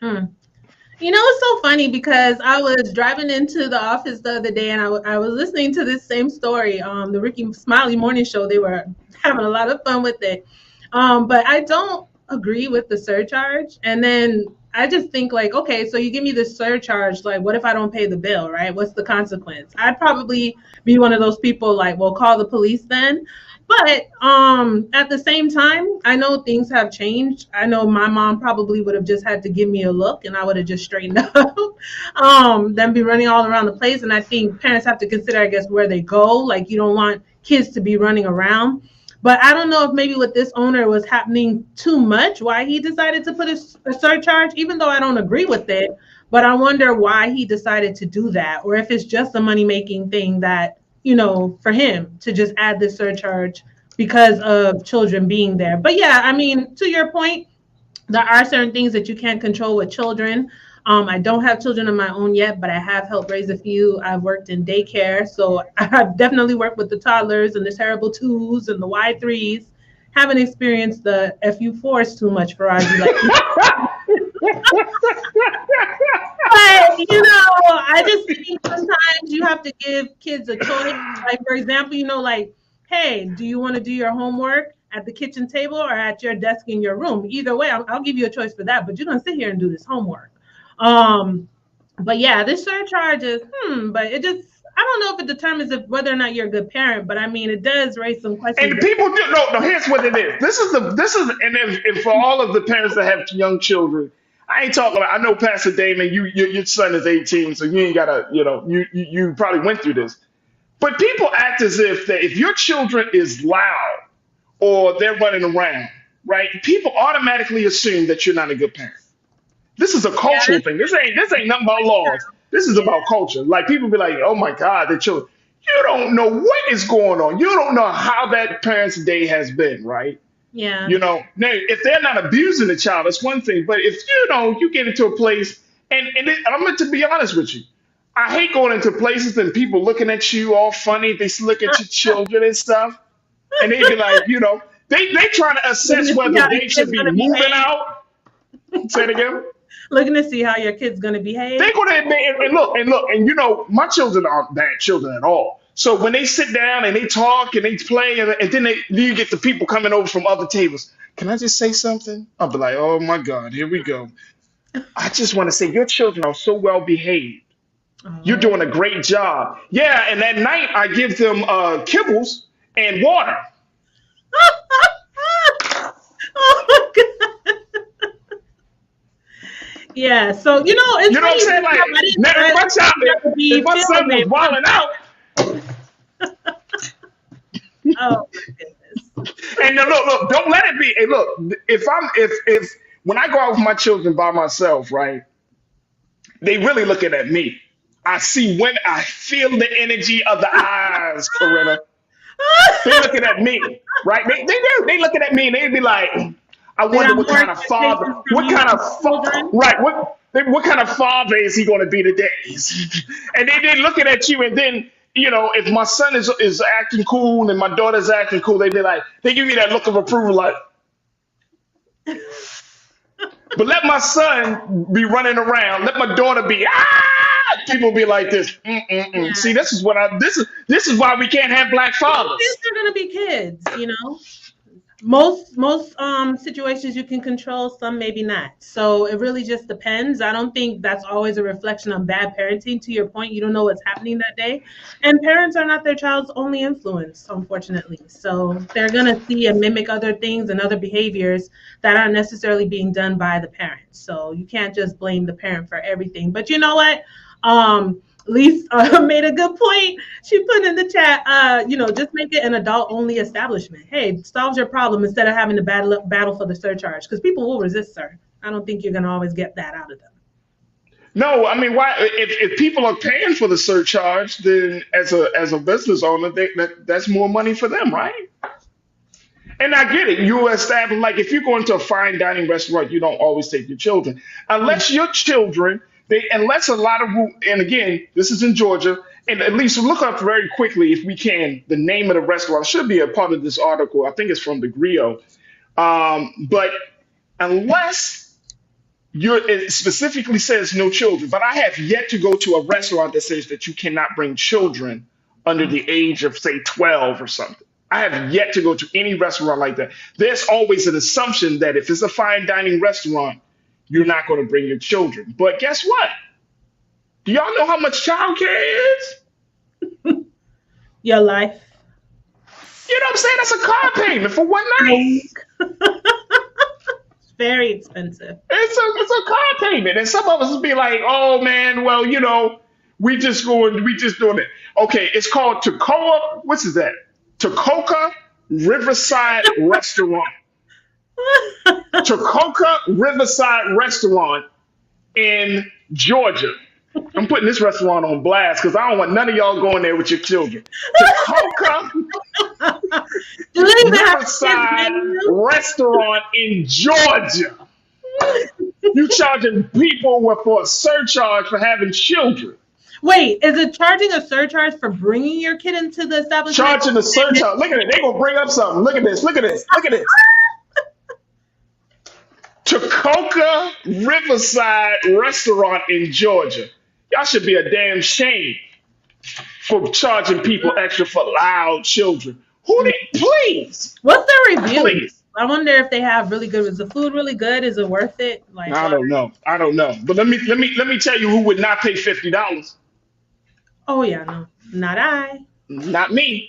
It's so funny because I was driving into the office the other day and I was listening to this same story, the Ricky Smiley Morning Show. They were having a lot of fun with it. But I don't agree with the surcharge. And then I just think like, okay, so you give me this surcharge, like what if I don't pay the bill, right? What's the consequence? I'd probably be one of those people like, well, call the police then. But at the same time, I know things have changed. I know my mom probably would have just had to give me a look and I would have just straightened up, then be running all around the place. And I think parents have to consider, I guess, where they go. Like you don't want kids to be running around. But I don't know if maybe with this owner was happening too much, why he decided to put a surcharge, even though I don't agree with it. But I wonder why he decided to do that, or if it's just a money-making thing that, for him to just add this surcharge because of children being there. But yeah, I mean, to your point, there are certain things that you can't control with children. I don't have children of my own yet, but I have helped raise a few. I've worked in daycare, so I've definitely worked with the toddlers and the terrible twos and the Y3s. Haven't experienced the FU4s too much, Farajii. But, I just think sometimes you have to give kids a choice. Like, for example, hey, do you want to do your homework at the kitchen table or at your desk in your room? Either way, I'll give you a choice for that, but you're going to sit here and do this homework. But yeah, this surcharge is, but it just, I don't know if it determines whether or not you're a good parent, but I mean, it does raise some questions.
And people do, no, here's what it is. This is, and if for all of the parents that have young children, I ain't talking about, I know Pastor Damon, your son is 18, so you ain't gotta, you probably went through this. But people act as if that if your children is loud or they're running around, right? People automatically assume that you're not a good parent. This is a cultural thing. This ain't nothing about laws. This is about culture. Like people be like, oh my God, the children. You don't know what is going on. You don't know how that parent's day has been, right?
Yeah.
Now if they're not abusing the child, that's one thing. But if you get into a place, I'm going to be honest with you. I hate going into places and people looking at you all funny. They look at your children and stuff, and they be like, they trying to assess whether they should be moving out. Say it again.
Looking to see how your kid's gonna behave.
They're gonna and look, my children aren't bad children at all. So when they sit down and they talk and they play, and then you get the people coming over from other tables. Can I just say something? I'll be like, oh my God, here we go. I just want to say your children are so well behaved. You're doing a great job. Yeah, and at night I give them kibbles and water.
Oh my God. Yeah, so it's
you know what I'm saying? Like, if my son was wilding out.
Oh my goodness.
And look, don't let it be. Hey, look, if when I go out with my children by myself, right? They really looking at me. I feel the energy of the eyes, Corinna. They're looking at me, right? They do. They looking at me and they be like, I wonder what kind of father is he going to be today? And they looking at you, and then if my son is acting cool and my daughter's acting cool, they give me that look of approval, like. But let my son be running around. Let my daughter be. People be like this. Yeah. See, this is why we can't have black fathers.
Kids are gonna be kids, Most situations you can control, some maybe not. So it really just depends. I don't think that's always a reflection on bad parenting. To your point, you don't know what's happening that day. And parents are not their child's only influence, unfortunately. So they're going to see and mimic other things and other behaviors that aren't necessarily being done by the parent. So you can't just blame the parent for everything. But you know what? Lisa made a good point. She put in the chat, just make it an adult-only establishment. Hey, solves your problem instead of having to battle for the surcharge, because people will resist, sir. I don't think you're going to always get that out of them.
No, I mean, why? If people are paying for the surcharge, then as a business owner, that's more money for them, right? And I get it. You establish, like, if you're going to a fine dining restaurant, you don't always take your children, unless your children. Unless a lot of, and again, this is in Georgia, and at least look up very quickly, if we can, the name of the restaurant. It should be a part of this article. I think it's from the Griot. But unless it specifically says no children, but I have yet to go to a restaurant that says that you cannot bring children under the age of, say, 12 or something. I have yet to go to any restaurant like that. There's always an assumption that if it's a fine dining restaurant, you're not going to bring your children. But guess what? Do y'all know how much childcare is?
Your life.
You know what I'm saying? That's a car payment for one night.
It's very expensive.
It's a car payment. And some of us will be like, oh man, well, we just doing it. Okay, it's called Toccoa. What's that? Toccoa Riverside Restaurant. Toccoa Riverside Restaurant in Georgia. I'm putting this restaurant on blast because I don't want none of y'all going there with your children. Toccoa Riverside Restaurant in Georgia. You charging people for a surcharge for having children.
Wait, is it charging a surcharge for bringing your kid into the establishment?
Charging a surcharge. Look at it. They're going to bring up something. Look at this. Look at this. Look at this. Toccoa Riverside Restaurant in Georgia. Y'all should be a damn shame for charging people extra for loud children. Please.
What's their review?
Please.
I wonder if they have really good. Is the food really good? Is it worth it? Like,
I don't know. But let me tell you who would not pay $50.
Oh yeah, no, not I.
Not me.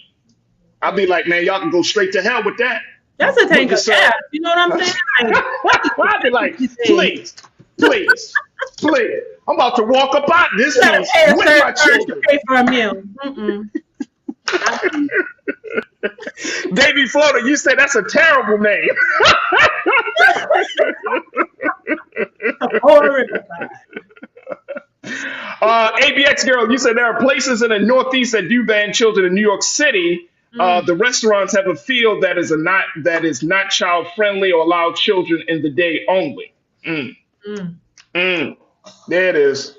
I'll be like, man, y'all can go straight to hell with that.
That's a tank of gas. You know what I'm saying?
I'd be like, please. I'm about to walk up out this place with my children.
Pay for a meal.
Baby Floater, you said that's a terrible name. ABX Girl, you said there are places in the Northeast that do ban children. In New York City, the restaurants have a field that is not child friendly or allow children in the day only. There it is.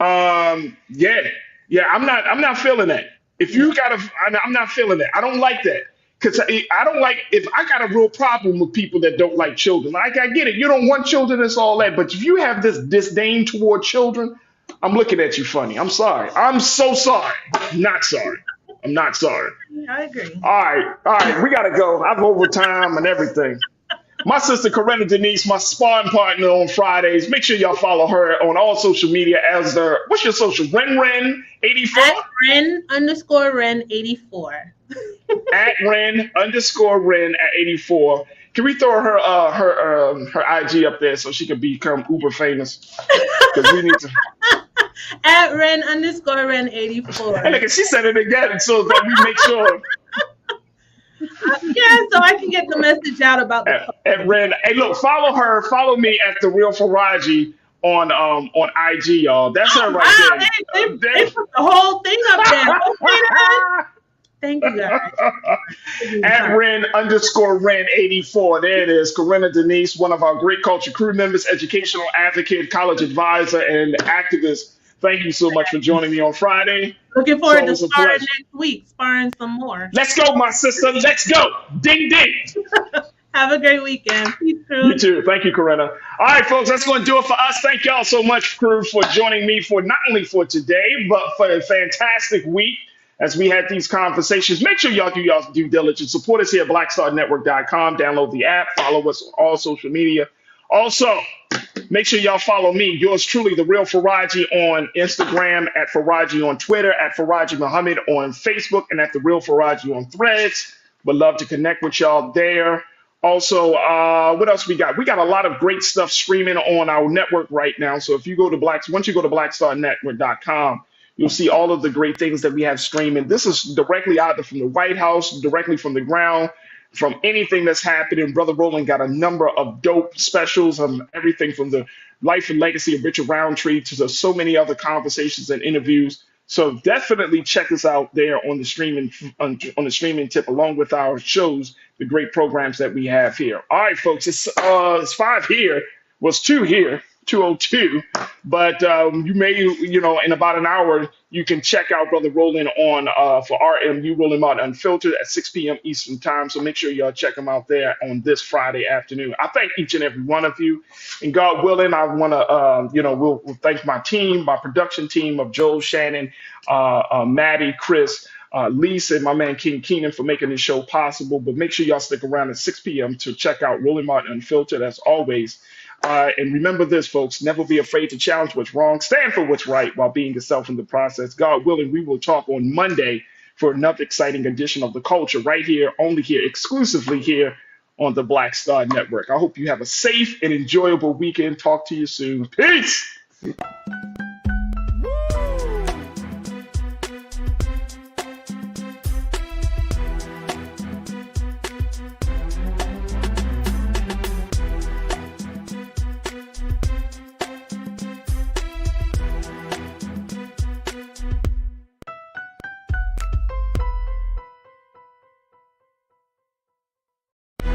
Yeah. I'm not feeling that. If you I'm not feeling that. I don't like that. Because I don't like, if I got a real problem with people that don't like children. Like, I get it. You don't want children, it's all that. But if you have this disdain toward children, I'm looking at you funny. I'm sorry. I'm so sorry. I'm not sorry. I'm not sorry.
I agree.
All right. We got to go. I've overtime and everything. My sister, Corinna Denise, my sparring partner on Fridays. Make sure y'all follow her on all social media as what's your social? Ren84?
At Ren_Ren84.
At Ren_Ren at 84. Can we throw her IG up there so she can become uber famous? Because we need to.
At Ren_Ren84.
Hey, look, she said it again so that we make sure.
Yeah, so I can get the message out about the
at Ren. Hey, look, follow her. Follow me at The Real Farajii on IG, y'all. That's her right there.
They put the whole thing up there. Thank you, guys.
At Ren_Ren84. There it is. Corinna Denise, one of our great culture crew members, educational advocate, college advisor, and activist. Thank you so much for joining me on Friday.
Looking forward to sparring next week, sparring some more.
Let's go, my sister. Let's go. Ding, ding.
Have a great weekend. Peace, crew.
You too. Thank you, Corinna. All right, folks, that's going to do it for us. Thank y'all so much, crew, for joining me for not only for today, but for a fantastic week as we had these conversations. Make sure y'all do y'all's due diligence. Support us here at blackstarnetwork.com. Download the app. Follow us on all social media. Also, make sure y'all follow me, yours truly, The Real Farajii, on Instagram, at Farajii on Twitter, at Farajii Muhammad on Facebook, and at The Real Farajii on Threads. Would love to connect with y'all there. Also, what else we got? We got a lot of great stuff streaming on our network right now. So if you go to once you go to blackstarnetwork.com, you'll see all of the great things that we have streaming. This is directly either from the White House, directly from the ground, from anything that's happening. Brother Roland got a number of dope specials, everything from the life and legacy of Richard Roundtree to so many other conversations and interviews. So definitely check us out there on the streaming tip, along with our shows, the great programs that we have here. All right, folks, it's 5 here, was 2 here, 2:02. But you may, in about an hour, you can check out Brother Roland on for RMU Rolling Mountain Unfiltered at 6 p.m. Eastern Time. So make sure y'all check him out there on this Friday afternoon. I thank each and every one of you. And God willing, I want to, we'll thank my team, my production team of Joel, Shannon, Maddie, Chris, Lisa, and my man King Keenan for making this show possible. But make sure y'all stick around at 6 p.m. to check out Rolling Mountain Unfiltered as always. And remember this, folks, never be afraid to challenge what's wrong. Stand for what's right while being yourself in the process. God willing, we will talk on Monday for another exciting edition of The Culture right here, only here, exclusively here on the Black Star Network. I hope you have a safe and enjoyable weekend. Talk to you soon. Peace.